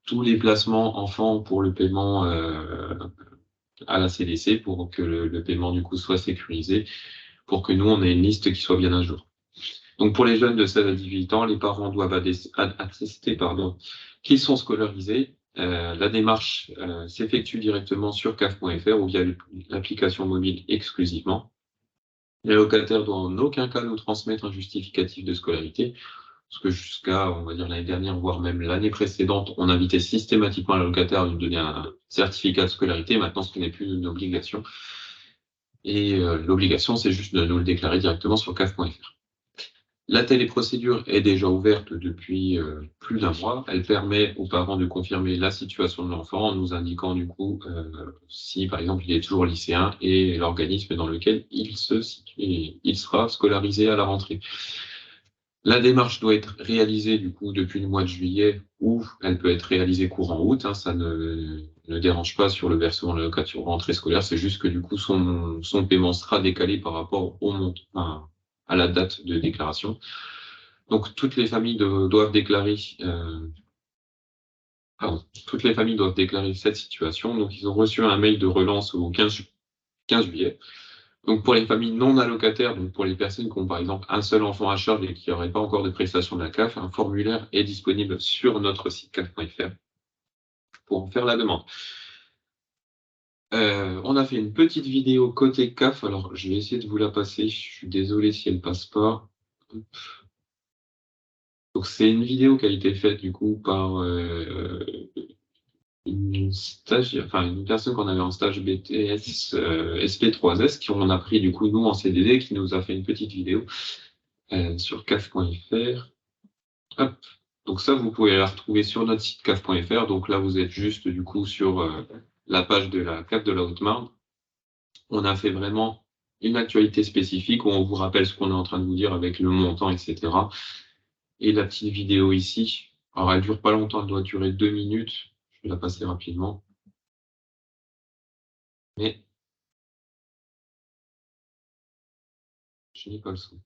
tous les placements enfants pour le paiement à la CDC, pour que le paiement du coup soit sécurisé, pour que nous, on ait une liste qui soit bien à jour. Donc, pour les jeunes de 16 à 18 ans, les parents doivent attester qu'ils sont scolarisés. La démarche s'effectue directement sur caf.fr ou via l'application mobile exclusivement. Les locataires doivent en aucun cas nous transmettre un justificatif de scolarité, parce que jusqu'à, on va dire, l'année dernière, voire même l'année précédente, on invitait systématiquement le locataire à nous donner un certificat de scolarité. Maintenant, ce n'est plus une obligation. Et l'obligation, c'est juste de nous le déclarer directement sur CAF.fr. La téléprocédure est déjà ouverte depuis plus d'un mois. Elle permet aux parents de confirmer la situation de l'enfant en nous indiquant du coup si par exemple il est toujours lycéen et l'organisme dans lequel il se situe, il sera scolarisé à la rentrée. La démarche doit être réalisée du coup depuis le mois de juillet ou elle peut être réalisée courant août. Ça ne dérange pas sur le versement de l'allocation rentrée scolaire. C'est juste que du coup son paiement sera décalé par rapport au montant, à la date de déclaration. Donc toutes les familles doivent déclarer toutes les familles doivent déclarer cette situation. Donc ils ont reçu un mail de relance au 15 juillet. Donc pour les familles non allocataires, donc pour les personnes qui ont par exemple un seul enfant à charge et qui n'auraient pas encore de prestation de la CAF, un formulaire est disponible sur notre site CAF.fr pour en faire la demande. On a fait une petite vidéo côté CAF, alors je vais essayer de vous la passer, je suis désolé si elle passe pas. Donc c'est une vidéo qui a été faite du coup par une personne qu'on avait en stage BTS SP3S, qui on a pris du coup nous en CDD, qui nous a fait une petite vidéo sur CAF.fr. Hop. Donc ça, vous pouvez la retrouver sur notre site CAF.fr. Donc là, vous êtes juste du coup sur la page de la CAF de la Haute-Marne. On a fait vraiment une actualité spécifique où on vous rappelle ce qu'on est en train de vous dire avec le montant, etc. Et la petite vidéo ici, alors elle dure pas longtemps, elle doit durer 2 minutes. Je vais la passer rapidement. Mais je n'ai pas le son.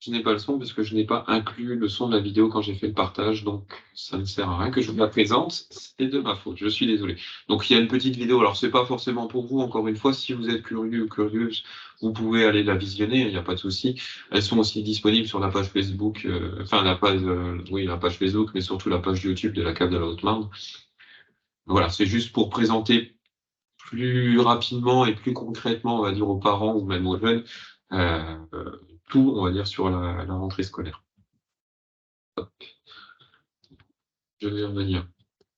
Je n'ai pas le son parce que je n'ai pas inclus le son de la vidéo quand j'ai fait le partage, donc ça ne sert à rien que je vous la présente, c'est de ma faute, je suis désolé. Donc il y a une petite vidéo, alors c'est pas forcément pour vous, encore une fois, si vous êtes curieux ou curieuse, vous pouvez aller la visionner, il n'y a pas de souci. Elles sont aussi disponibles sur la page Facebook, la page Facebook, mais surtout la page YouTube de la CAF de la Haute-Marne. Voilà, c'est juste pour présenter plus rapidement et plus concrètement, on va dire, aux parents ou même aux jeunes, euh, tout, on va dire, sur la rentrée scolaire. Hop. Je vais revenir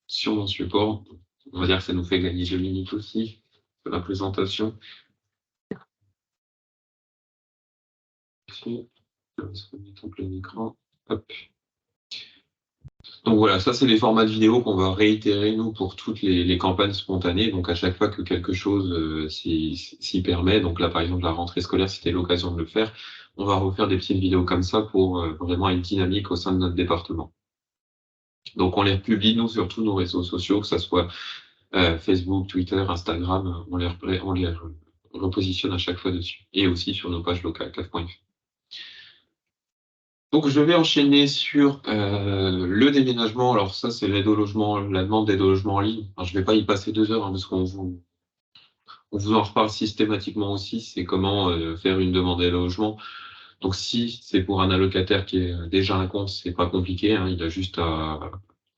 sur mon support. On va dire que ça nous fait gagner 2 minutes aussi de la présentation. Ici, je vais se remettre en plein écran. Hop. Donc voilà, ça c'est les formats de vidéo qu'on va réitérer nous pour toutes les campagnes spontanées. Donc à chaque fois que quelque chose s'y permet, donc là par exemple la rentrée scolaire, c'était l'occasion de le faire, on va refaire des petites vidéos comme ça pour vraiment être dynamique au sein de notre département. Donc on les republie nous sur tous nos réseaux sociaux, que ce soit Facebook, Twitter, Instagram, on les repositionne à chaque fois dessus. Et aussi sur nos pages locales, CAF.fr. Donc je vais enchaîner sur le déménagement. Alors ça, c'est l'aide au logement, la demande d'aide au logement en ligne. Alors, je ne vais pas y passer 2 heures parce qu'on on vous en reparle systématiquement aussi. C'est comment faire une demande d'aide au logement. Donc si c'est pour un allocataire qui est déjà un compte, c'est pas compliqué. Il a juste à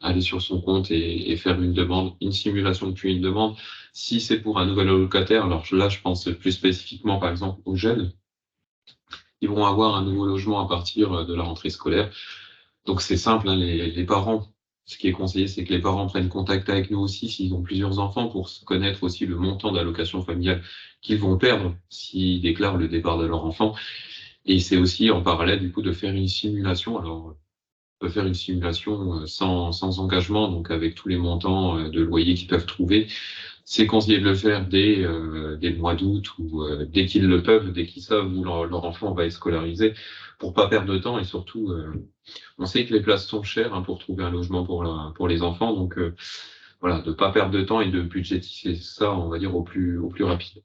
aller sur son compte et faire une demande, une simulation depuis une demande. Si c'est pour un nouvel allocataire, alors là, je pense plus spécifiquement par exemple aux jeunes. Ils vont avoir un nouveau logement à partir de la rentrée scolaire. Donc c'est simple, les parents, ce qui est conseillé, c'est que les parents prennent contact avec nous aussi s'ils ont plusieurs enfants pour connaître aussi le montant d'allocation familiale qu'ils vont perdre s'ils déclarent le départ de leur enfant. Et c'est aussi en parallèle du coup de faire une simulation. Alors on peut faire une simulation sans engagement, donc avec tous les montants de loyer qu'ils peuvent trouver. C'est conseillé de le faire dès le mois d'août ou dès qu'ils le peuvent, dès qu'ils savent où leur enfant va être scolarisé, pour pas perdre de temps et surtout, on sait que les places sont chères pour trouver un logement pour les enfants, donc voilà, de pas perdre de temps et de budgétiser ça, on va dire au plus rapide.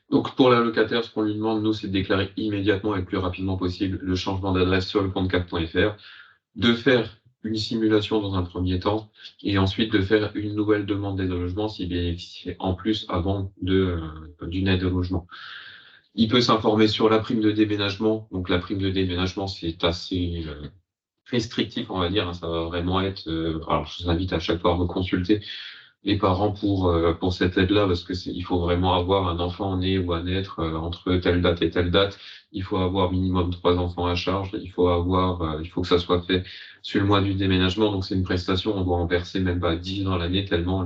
Donc pour l'allocataire, ce qu'on lui demande, nous, c'est de déclarer immédiatement et le plus rapidement possible le changement d'adresse sur le compte CAF.fr, de faire une simulation dans un premier temps et ensuite de faire une nouvelle demande d'aide au logement s'il bénéficie en plus avant d'une aide au logement. Il peut s'informer sur la prime de déménagement. Donc la prime de déménagement, c'est assez restrictif, on va dire. Ça va vraiment être... alors je vous invite à chaque fois à reconsulter les parents pour cette aide-là, parce que il faut vraiment avoir un enfant né ou à naître entre telle date et telle date. Il faut avoir minimum 3 enfants à charge. Il faut que ça soit fait sur le mois du déménagement. Donc c'est une prestation, on doit en verser même pas 10 dans l'année tellement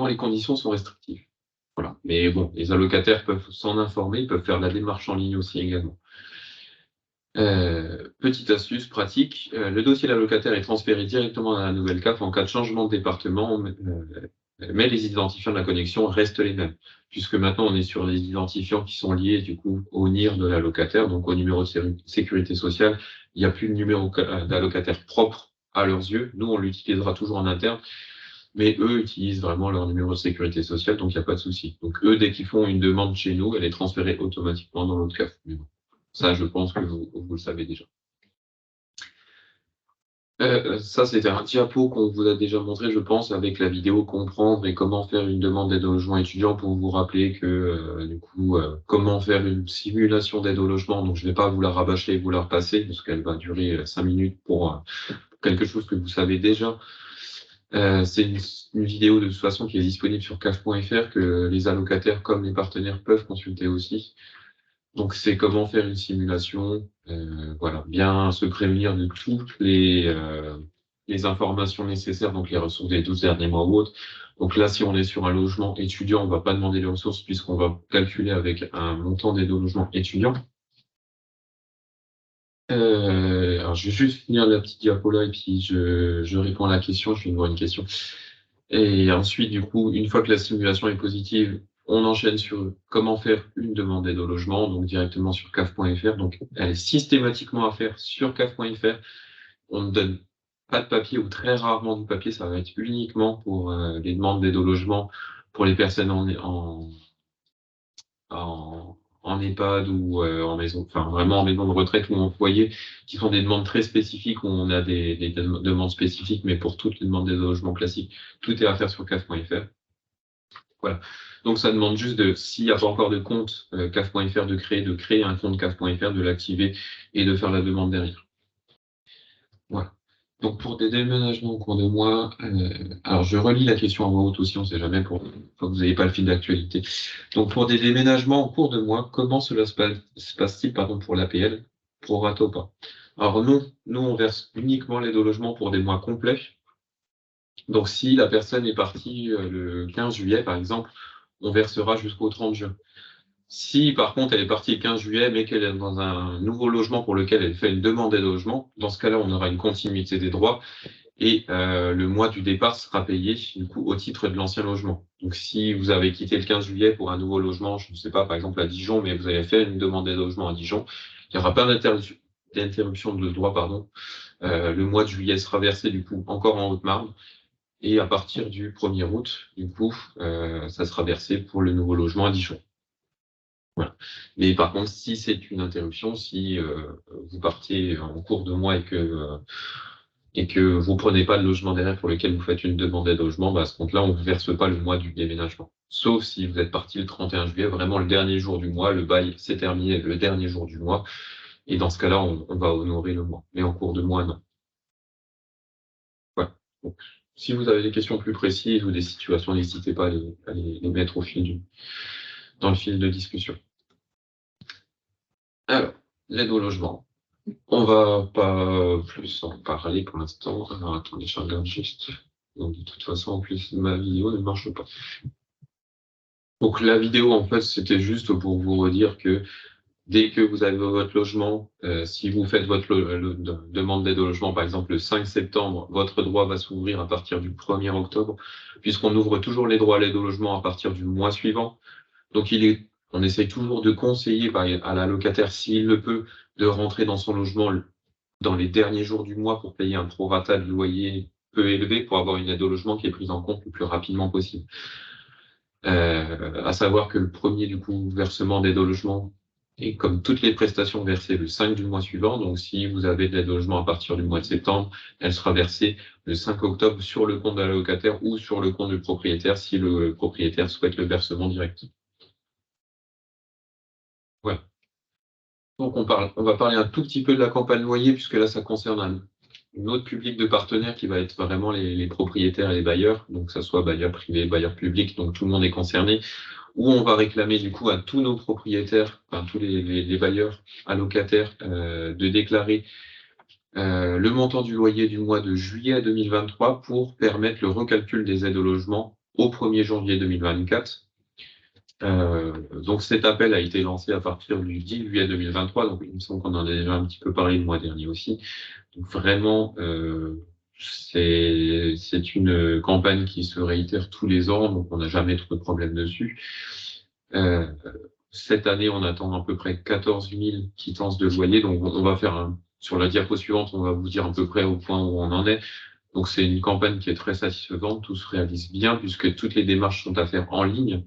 les conditions sont restrictives. Voilà. Mais bon, les allocataires peuvent s'en informer, ils peuvent faire la démarche en ligne aussi également. Petite astuce pratique, le dossier de l'allocataire est transféré directement à la nouvelle CAF en cas de changement de département, mais les identifiants de la connexion restent les mêmes, puisque maintenant on est sur les identifiants qui sont liés du coup au NIR de l'allocataire, donc au numéro de sécurité sociale. Il n'y a plus de numéro d'allocataire propre à leurs yeux. Nous, on l'utilisera toujours en interne, mais eux utilisent vraiment leur numéro de sécurité sociale, donc il n'y a pas de souci. Donc eux, dès qu'ils font une demande chez nous, elle est transférée automatiquement dans l'autre CAF. Ça, je pense que vous le savez déjà. Ça, c'était un diapo qu'on vous a déjà montré, je pense, avec la vidéo comprendre et comment faire une demande d'aide au logement étudiant pour vous rappeler que, comment faire une simulation d'aide au logement. Donc, je ne vais pas vous la rabâcher et vous la repasser parce qu'elle va durer 5 minutes pour quelque chose que vous savez déjà. C'est une vidéo de toute façon qui est disponible sur caf.fr que les allocataires comme les partenaires peuvent consulter aussi. Donc, c'est comment faire une simulation, voilà, bien se prémunir de toutes les informations nécessaires, donc les ressources des 12 derniers mois ou autres. Donc là, si on est sur un logement étudiant, on va pas demander les ressources puisqu'on va calculer avec un montant d'aide au logement étudiant. Alors, je vais juste finir la petite diapo là et puis je réponds à la question, je vais voir une question. Et ensuite, du coup, une fois que la simulation est positive, on enchaîne sur comment faire une demande d'aide au logement, donc directement sur caf.fr. Donc, elle est systématiquement à faire sur caf.fr. On ne donne pas de papier ou très rarement du papier. Ça va être uniquement pour les demandes d'aide au logement pour les personnes en EHPAD ou en maison, enfin vraiment en maison de retraite ou en foyer, qui font des demandes très spécifiques où on a des demandes spécifiques, mais pour toutes les demandes d'aide au logement classiques, tout est à faire sur caf.fr. Voilà. Donc ça demande juste de, s'il n'y a pas encore de compte caf.fr, de créer un compte caf.fr, de l'activer et de faire la demande derrière. Voilà. Donc pour des déménagements au cours de mois, alors je relis la question en voix haute aussi, on ne sait jamais pour que vous n'ayez pas le fil d'actualité. Donc pour des déménagements en cours de mois, comment cela se passe-t-il pour l'APL, pro rata ou pas? Alors non, nous on verse uniquement l'aide au logement pour des mois complets. Donc si la personne est partie le 15 juillet par exemple, on versera jusqu'au 30 juin. Si par contre elle est partie le 15 juillet mais qu'elle est dans un nouveau logement pour lequel elle fait une demande d'aide au logement, dans ce cas-là on aura une continuité des droits et le mois du départ sera payé du coup au titre de l'ancien logement. Donc si vous avez quitté le 15 juillet pour un nouveau logement, je ne sais pas, par exemple à Dijon, mais vous avez fait une demande d'aide au logement à Dijon, il n'y aura pas d'interruption de droit, pardon. Le mois de juillet sera versé du coup encore en Haute-Marne. Et à partir du 1er août, du coup, ça sera versé pour le nouveau logement à Dijon. Voilà. Mais par contre, si c'est une interruption, si vous partez en cours de mois et que vous prenez pas le logement derrière pour lequel vous faites une demande d'aide au logement, bah, à ce compte-là, on ne vous verse pas le mois du déménagement. Sauf si vous êtes parti le 31 juillet, vraiment le dernier jour du mois, le bail s'est terminé le dernier jour du mois. Et dans ce cas-là, on va honorer le mois. Mais en cours de mois, non. Voilà. Donc, si vous avez des questions plus précises ou des situations, n'hésitez pas à les mettre dans le fil de discussion. Alors, l'aide au logement. On va pas plus en parler pour l'instant. Alors, attendez, je regarde juste. Donc, de toute façon, en plus, ma vidéo ne marche pas. Donc, la vidéo, en fait, c'était juste pour vous redire que dès que vous avez votre logement, si vous faites votre demande d'aide au logement, par exemple, le 5 septembre, votre droit va s'ouvrir à partir du 1er octobre, puisqu'on ouvre toujours les droits à l'aide au logement à partir du mois suivant. Donc, on essaye toujours de conseiller à la locataire, s'il le peut, de rentrer dans son logement dans les derniers jours du mois pour payer un prorata de loyer peu élevé pour avoir une aide au logement qui est prise en compte le plus rapidement possible. À savoir que le premier du coup versement d'aide au logement est comme toutes les prestations versées le 5 du mois suivant. Donc si vous avez de l'aide au logement à partir du mois de septembre, elle sera versée le 5 octobre sur le compte de la locataire ou sur le compte du propriétaire si le propriétaire souhaite le versement direct. Voilà. Donc on va parler un tout petit peu de la campagne loyer puisque là ça concerne une autre public de partenaires qui va être vraiment les propriétaires et les bailleurs, donc que ce soit bailleurs privés, bailleurs publics, donc tout le monde est concerné, où on va réclamer du coup à tous nos propriétaires, enfin tous les bailleurs allocataires, de déclarer le montant du loyer du mois de juillet 2023 pour permettre le recalcul des aides au logement au 1er janvier 2024. Donc cet appel a été lancé à partir du 10 juillet 2023, donc il me semble qu'on en a déjà un petit peu parlé le mois dernier aussi. Donc vraiment, c'est une campagne qui se réitère tous les ans, donc on n'a jamais trop de problème dessus. Cette année, on attend à peu près 14 000 quittances de loyer, donc on va faire sur la diapo suivante, on va vous dire à peu près au point où on en est. Donc c'est une campagne qui est très satisfaisante, tout se réalise bien puisque toutes les démarches sont à faire en ligne.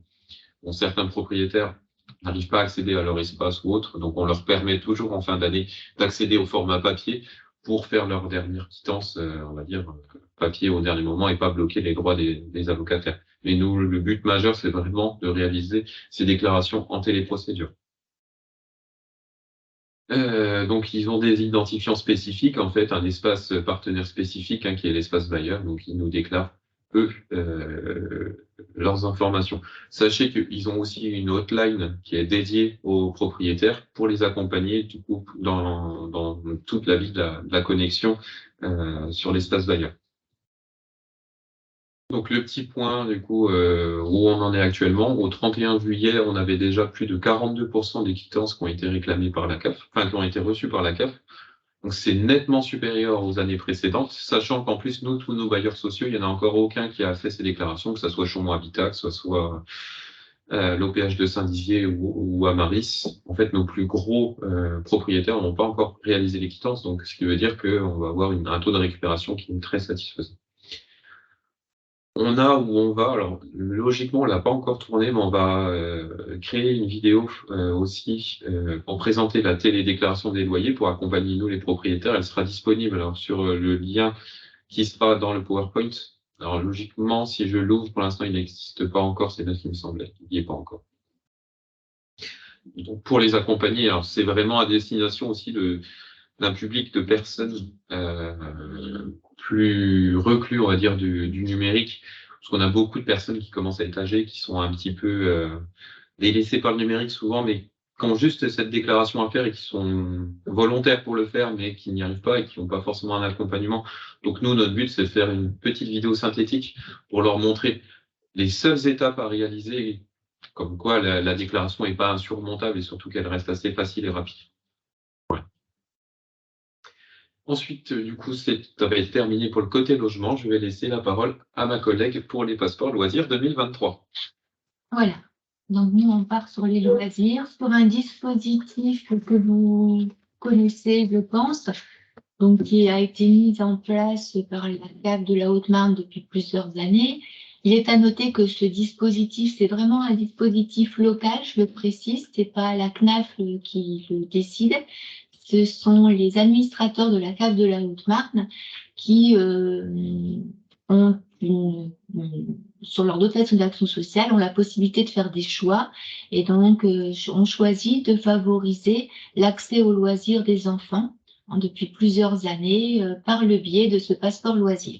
Bon, certains propriétaires n'arrivent pas à accéder à leur espace ou autre, donc on leur permet toujours en fin d'année d'accéder au format papier pour faire leur dernière quittance, on va dire, papier au dernier moment et pas bloquer les droits des allocataires. Mais nous, le but majeur, c'est vraiment de réaliser ces déclarations en téléprocédure. Donc, ils ont des identifiants spécifiques, en fait, un espace partenaire spécifique, qui est l'espace bailleur, donc ils nous déclarent, eux, leurs informations. Sachez qu'ils ont aussi une hotline qui est dédiée aux propriétaires pour les accompagner, du coup, dans toute la vie de la connexion sur l'espace bailleur. Donc le petit point du coup où on en est actuellement, au 31 juillet, on avait déjà plus de 42% des quittances qui ont été réclamées par la CAF, enfin qui ont été reçues par la CAF. Donc c'est nettement supérieur aux années précédentes, sachant qu'en plus nous, tous nos bailleurs sociaux, il n'y en a encore aucun qui a fait ces déclarations, que ce soit Chaumont Habitat, que ce soit l'OPH de Saint-Dizier ou Amaris. En fait, nos plus gros propriétaires n'ont pas encore réalisé les quittances, donc ce qui veut dire qu'on va avoir un taux de récupération qui est très satisfaisant. On a où on va, alors logiquement on l'a pas encore tourné, mais on va créer une vidéo aussi pour présenter la télédéclaration des loyers pour accompagner nous les propriétaires. Elle sera disponible alors sur le lien qui sera dans le PowerPoint. Alors logiquement, si je l'ouvre, pour l'instant il n'existe pas encore, c'est bien ce qui me semblait, il n'y est pas encore. Donc pour les accompagner, alors c'est vraiment à destination aussi d'un public de personnes plus reclus, on va dire, du numérique, parce qu'on a beaucoup de personnes qui commencent à être âgées, qui sont un petit peu délaissées par le numérique souvent, mais qui ont juste cette déclaration à faire et qui sont volontaires pour le faire, mais qui n'y arrivent pas et qui n'ont pas forcément un accompagnement. Donc nous, notre but, c'est de faire une petite vidéo synthétique pour leur montrer les seules étapes à réaliser, comme quoi la déclaration n'est pas insurmontable et surtout qu'elle reste assez facile et rapide. Ensuite, du coup, ça va être terminé pour le côté logement. Je vais laisser la parole à ma collègue pour les passeports loisirs 2023. Voilà. Donc, nous, on part sur les loisirs, sur un dispositif que vous connaissez, je pense, donc qui a été mis en place par la CAF de la Haute-Marne depuis plusieurs années. Il est à noter que ce dispositif, c'est vraiment un dispositif local, je le précise, c'est pas la CNAF qui le décide. Ce sont les administrateurs de la CAF de la Haute-Marne qui ont sur leur dotation d'action sociale, ont la possibilité de faire des choix et donc ont choisi de favoriser l'accès aux loisirs des enfants depuis plusieurs années par le biais de ce passeport loisir.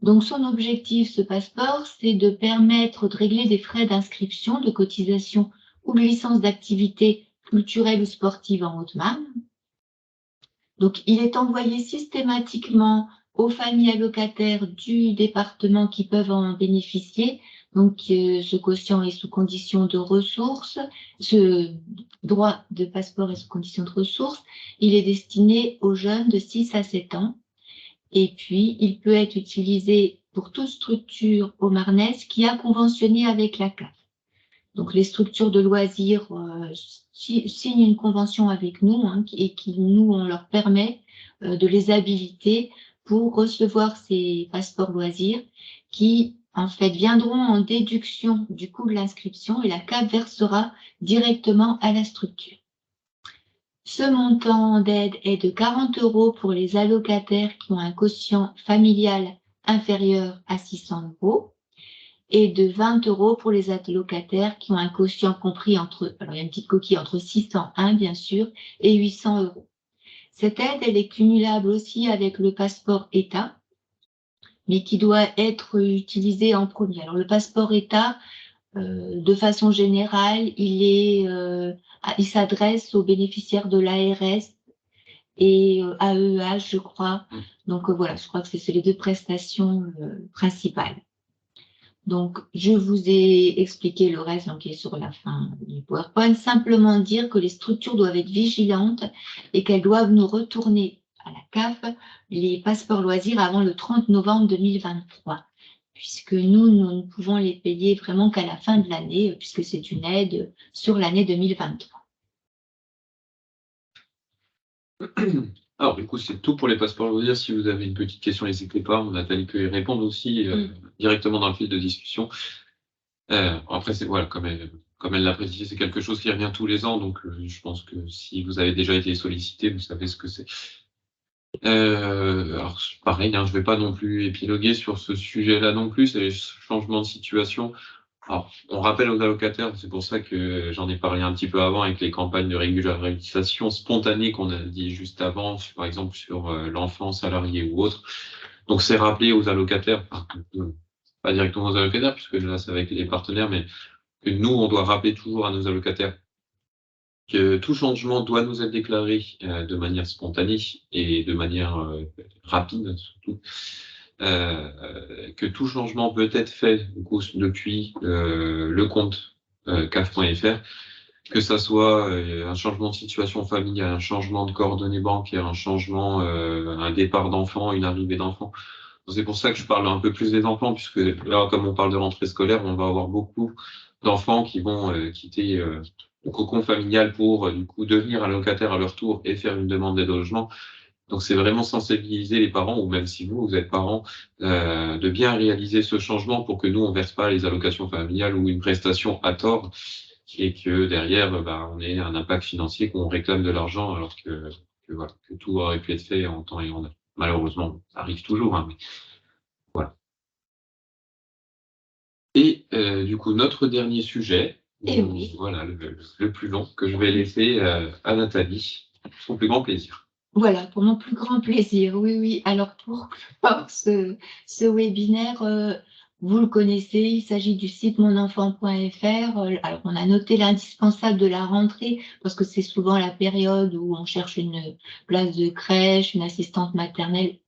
Donc son objectif, ce passeport, c'est de permettre de régler des frais d'inscription, de cotisation ou de licence d'activité culturelle ou sportive en Haute-Marne. Donc, il est envoyé systématiquement aux familles allocataires du département qui peuvent en bénéficier. Donc, ce quotient est sous condition de ressources, ce droit de passeport est sous condition de ressources. Il est destiné aux jeunes de 6 à 7 ans. Et puis, il peut être utilisé pour toute structure haut-marnaise qui a conventionné avec la CAF. Donc, les structures de loisirs signent une convention avec nous et qui, nous, on leur permet de les habiliter pour recevoir ces passeports loisirs qui, en fait, viendront en déduction du coût de l'inscription et la CAF versera directement à la structure. Ce montant d'aide est de 40 € pour les allocataires qui ont un quotient familial inférieur à 600 € et de 20 € pour les allocataires qui ont un quotient compris entre, alors il y a une petite coquille, entre 601 bien sûr et 800 €. Cette aide, elle est cumulable aussi avec le passeport État, mais qui doit être utilisé en premier. Alors le passeport État, de façon générale, il s'adresse aux bénéficiaires de l'ARS et AEH, je crois. Donc voilà, je crois que c'est les deux prestations principales. Donc, je vous ai expliqué le reste, donc, qui est sur la fin du PowerPoint. Simplement dire que les structures doivent être vigilantes et qu'elles doivent nous retourner à la CAF les passeports loisirs avant le 30 novembre 2023, puisque nous ne pouvons les payer vraiment qu'à la fin de l'année, puisque c'est une aide sur l'année 2023. Alors, du coup, c'est tout pour les passeports loisirs. Si vous avez une petite question, n'hésitez pas. Nathalie peut y répondre aussi directement dans le fil de discussion. Après, voilà, comme elle l'a précisé, c'est quelque chose qui revient tous les ans. Donc, je pense que si vous avez déjà été sollicité, vous savez ce que c'est. Alors, pareil, hein, je ne vais pas non plus épiloguer sur ce sujet-là non plus. C'est les changements de situation. Alors, on rappelle aux allocataires, c'est pour ça que j'en ai parlé un petit peu avant avec les campagnes de régularisation spontanée qu'on a dit juste avant, par exemple sur l'enfant salarié ou autre. Donc, c'est rappelé aux allocataires, pas directement aux allocataires, puisque là, c'est avec les partenaires, mais que nous, on doit rappeler toujours à nos allocataires que tout changement doit nous être déclaré de manière spontanée et de manière rapide, surtout. Que tout changement peut être fait depuis le compte CAF.fr, que ça soit un changement de situation familiale, un changement de coordonnées bancaires, un changement, un départ d'enfant, une arrivée d'enfant. C'est pour ça que je parle un peu plus des enfants, puisque là, comme on parle de rentrée scolaire, on va avoir beaucoup d'enfants qui vont quitter le cocon familial pour du coup devenir allocataires à leur tour et faire une demande d'aide au logement. Donc, c'est vraiment sensibiliser les parents, ou même si vous êtes parents, de bien réaliser ce changement pour que nous, on verse pas les allocations familiales ou une prestation à tort et que derrière, on ait un impact financier, qu'on réclame de l'argent alors voilà, que tout aurait pu être fait en temps et en heure. Malheureusement, ça arrive toujours, hein, mais voilà. Et du coup, notre dernier sujet, Oui. voilà, le plus long, que je vais laisser à Nathalie, pour son plus grand plaisir. Voilà, pour mon plus grand plaisir, oui, oui. Alors pour clore ce webinaire, vous le connaissez, il s'agit du site monenfant.fr. Alors on a noté l'indispensable de la rentrée parce que c'est souvent la période où on cherche une place de crèche, une assistante maternelle,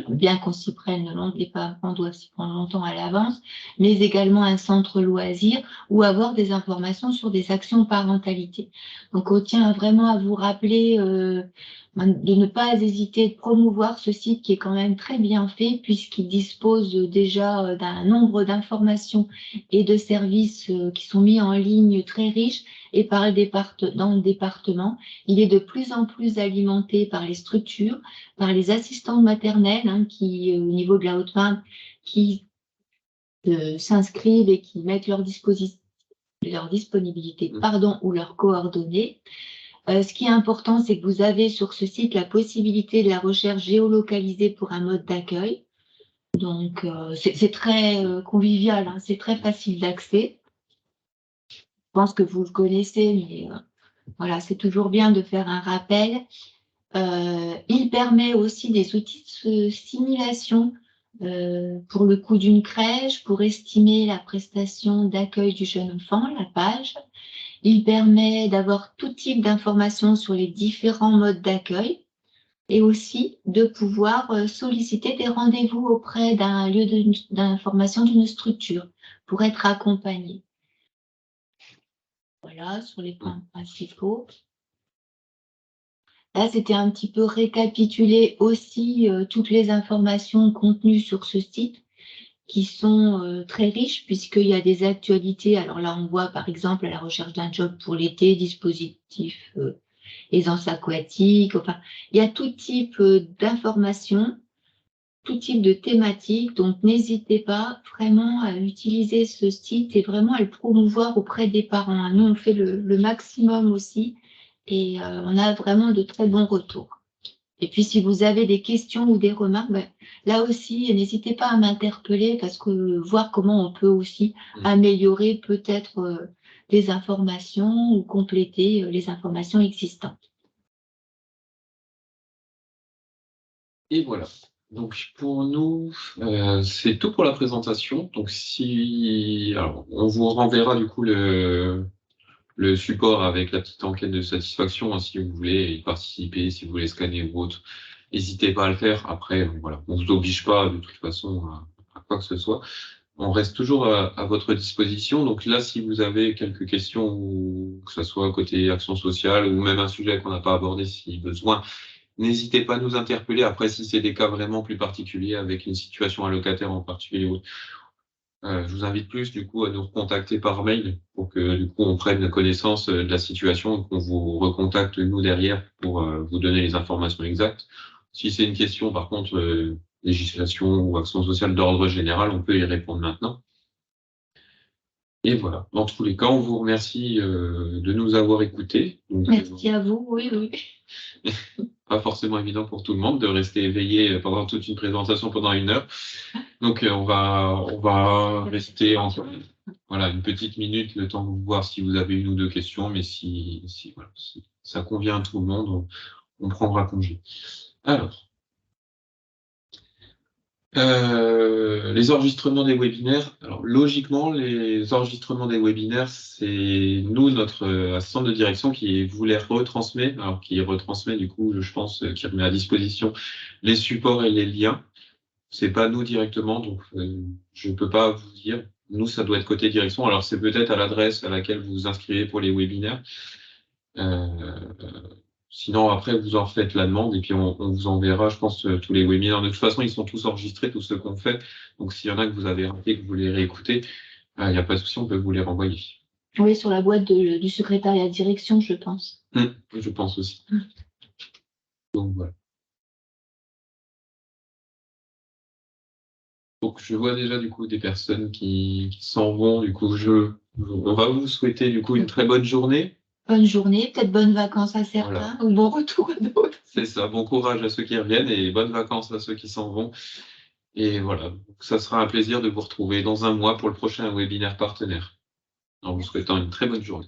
bien qu'on s'y prenne les parents doivent s'y prendre longtemps à l'avance, mais également un centre loisir ou avoir des informations sur des actions parentalité. Donc on tient vraiment à vous rappeler de ne pas hésiter de promouvoir ce site qui est quand même très bien fait puisqu'il dispose déjà d'un nombre d'informations et de services qui sont mis en ligne très riches et dans le département. Il est de plus en plus alimenté par les structures, par les assistantes maternelles qui, au niveau de la Haute-Marne, qui s'inscrivent et qui mettent leur disponibilité ou leurs coordonnées. Ce qui est important, c'est que vous avez sur ce site la possibilité de la recherche géolocalisée pour un mode d'accueil. Donc, c'est très convivial, c'est très facile d'accès. Je pense que vous le connaissez, mais voilà, c'est toujours bien de faire un rappel. Il permet aussi des outils de simulation pour le coût d'une crèche, pour estimer la prestation d'accueil du jeune enfant, la page. Il permet d'avoir tout type d'informations sur les différents modes d'accueil et aussi de pouvoir solliciter des rendez-vous auprès d'un lieu d'information d'une structure pour être accompagné. Voilà, sur les points principaux. Là, c'était un petit peu récapituler aussi toutes les informations contenues sur ce site qui sont très riches puisqu'il y a des actualités. Alors là, on voit par exemple la recherche d'un job pour l'été, dispositif aisance aquatique. Enfin, il y a tout type d'informations, tout type de thématiques. Donc, n'hésitez pas vraiment à utiliser ce site et vraiment à le promouvoir auprès des parents. Nous, on fait le maximum aussi et on a vraiment de très bons retours. Et puis, si vous avez des questions ou des remarques, là aussi, n'hésitez pas à m'interpeller parce que voir comment on peut aussi améliorer peut-être des informations ou compléter les informations existantes. Et voilà. Donc pour nous, c'est tout pour la présentation. Donc alors, on vous renverra du coup le support avec la petite enquête de satisfaction, hein, si vous voulez y participer, si vous voulez scanner ou autre. N'hésitez pas à le faire. Après, voilà, on vous oblige pas de toute façon à quoi que ce soit. On reste toujours à votre disposition. Donc là, si vous avez quelques questions, ou que ce soit côté action sociale ou même un sujet qu'on n'a pas abordé si besoin, n'hésitez pas à nous interpeller. Après, si c'est des cas vraiment plus particuliers avec une situation allocataire en particulier, je vous invite plus du coup à nous recontacter par mail pour que du coup on prenne connaissance de la situation et qu'on vous recontacte nous derrière pour vous donner les informations exactes. Si c'est une question par contre législation ou action sociale d'ordre général, on peut y répondre maintenant. Et voilà. Dans tous les cas, on vous remercie de nous avoir écoutés. Donc, Merci à vous, oui, oui. pas forcément évident pour tout le monde de rester éveillé pendant toute une présentation pendant 1 heure. Donc, on va rester voilà, une petite minute, le temps de voir si vous avez 1 ou 2 questions, mais si ça convient à tout le monde, on prendra congé. Alors, les enregistrements des webinaires. Alors, logiquement, les enregistrements des webinaires, c'est nous, notre assistant de direction, qui vous les retransmet. Alors, qui retransmet, du coup, je pense, qui remet à disposition les supports et les liens. C'est pas nous directement, donc je ne peux pas vous dire. Nous, ça doit être côté direction. Alors, c'est peut-être à l'adresse à laquelle vous vous inscrivez pour les webinaires. Sinon, après, vous en faites la demande et puis on vous enverra, je pense, tous les webinaires. De toute façon, ils sont tous enregistrés, tous ceux qu'on fait. Donc, s'il y en a que vous avez raté, que vous voulez réécouter, il n'y a pas de souci, on peut vous les renvoyer. Oui, sur la boîte du secrétariat de direction, je pense. Je pense aussi. Donc, voilà. Donc, je vois déjà, du coup, des personnes qui s'en vont. Du coup, on va vous souhaiter, du coup, une très bonne journée. Bonne journée, peut-être bonnes vacances à certains, ou bon retour à d'autres. C'est ça, bon courage à ceux qui reviennent et bonnes vacances à ceux qui s'en vont. Et voilà, donc ça sera un plaisir de vous retrouver dans 1 mois pour le prochain webinaire partenaire. En vous souhaitant une très bonne journée.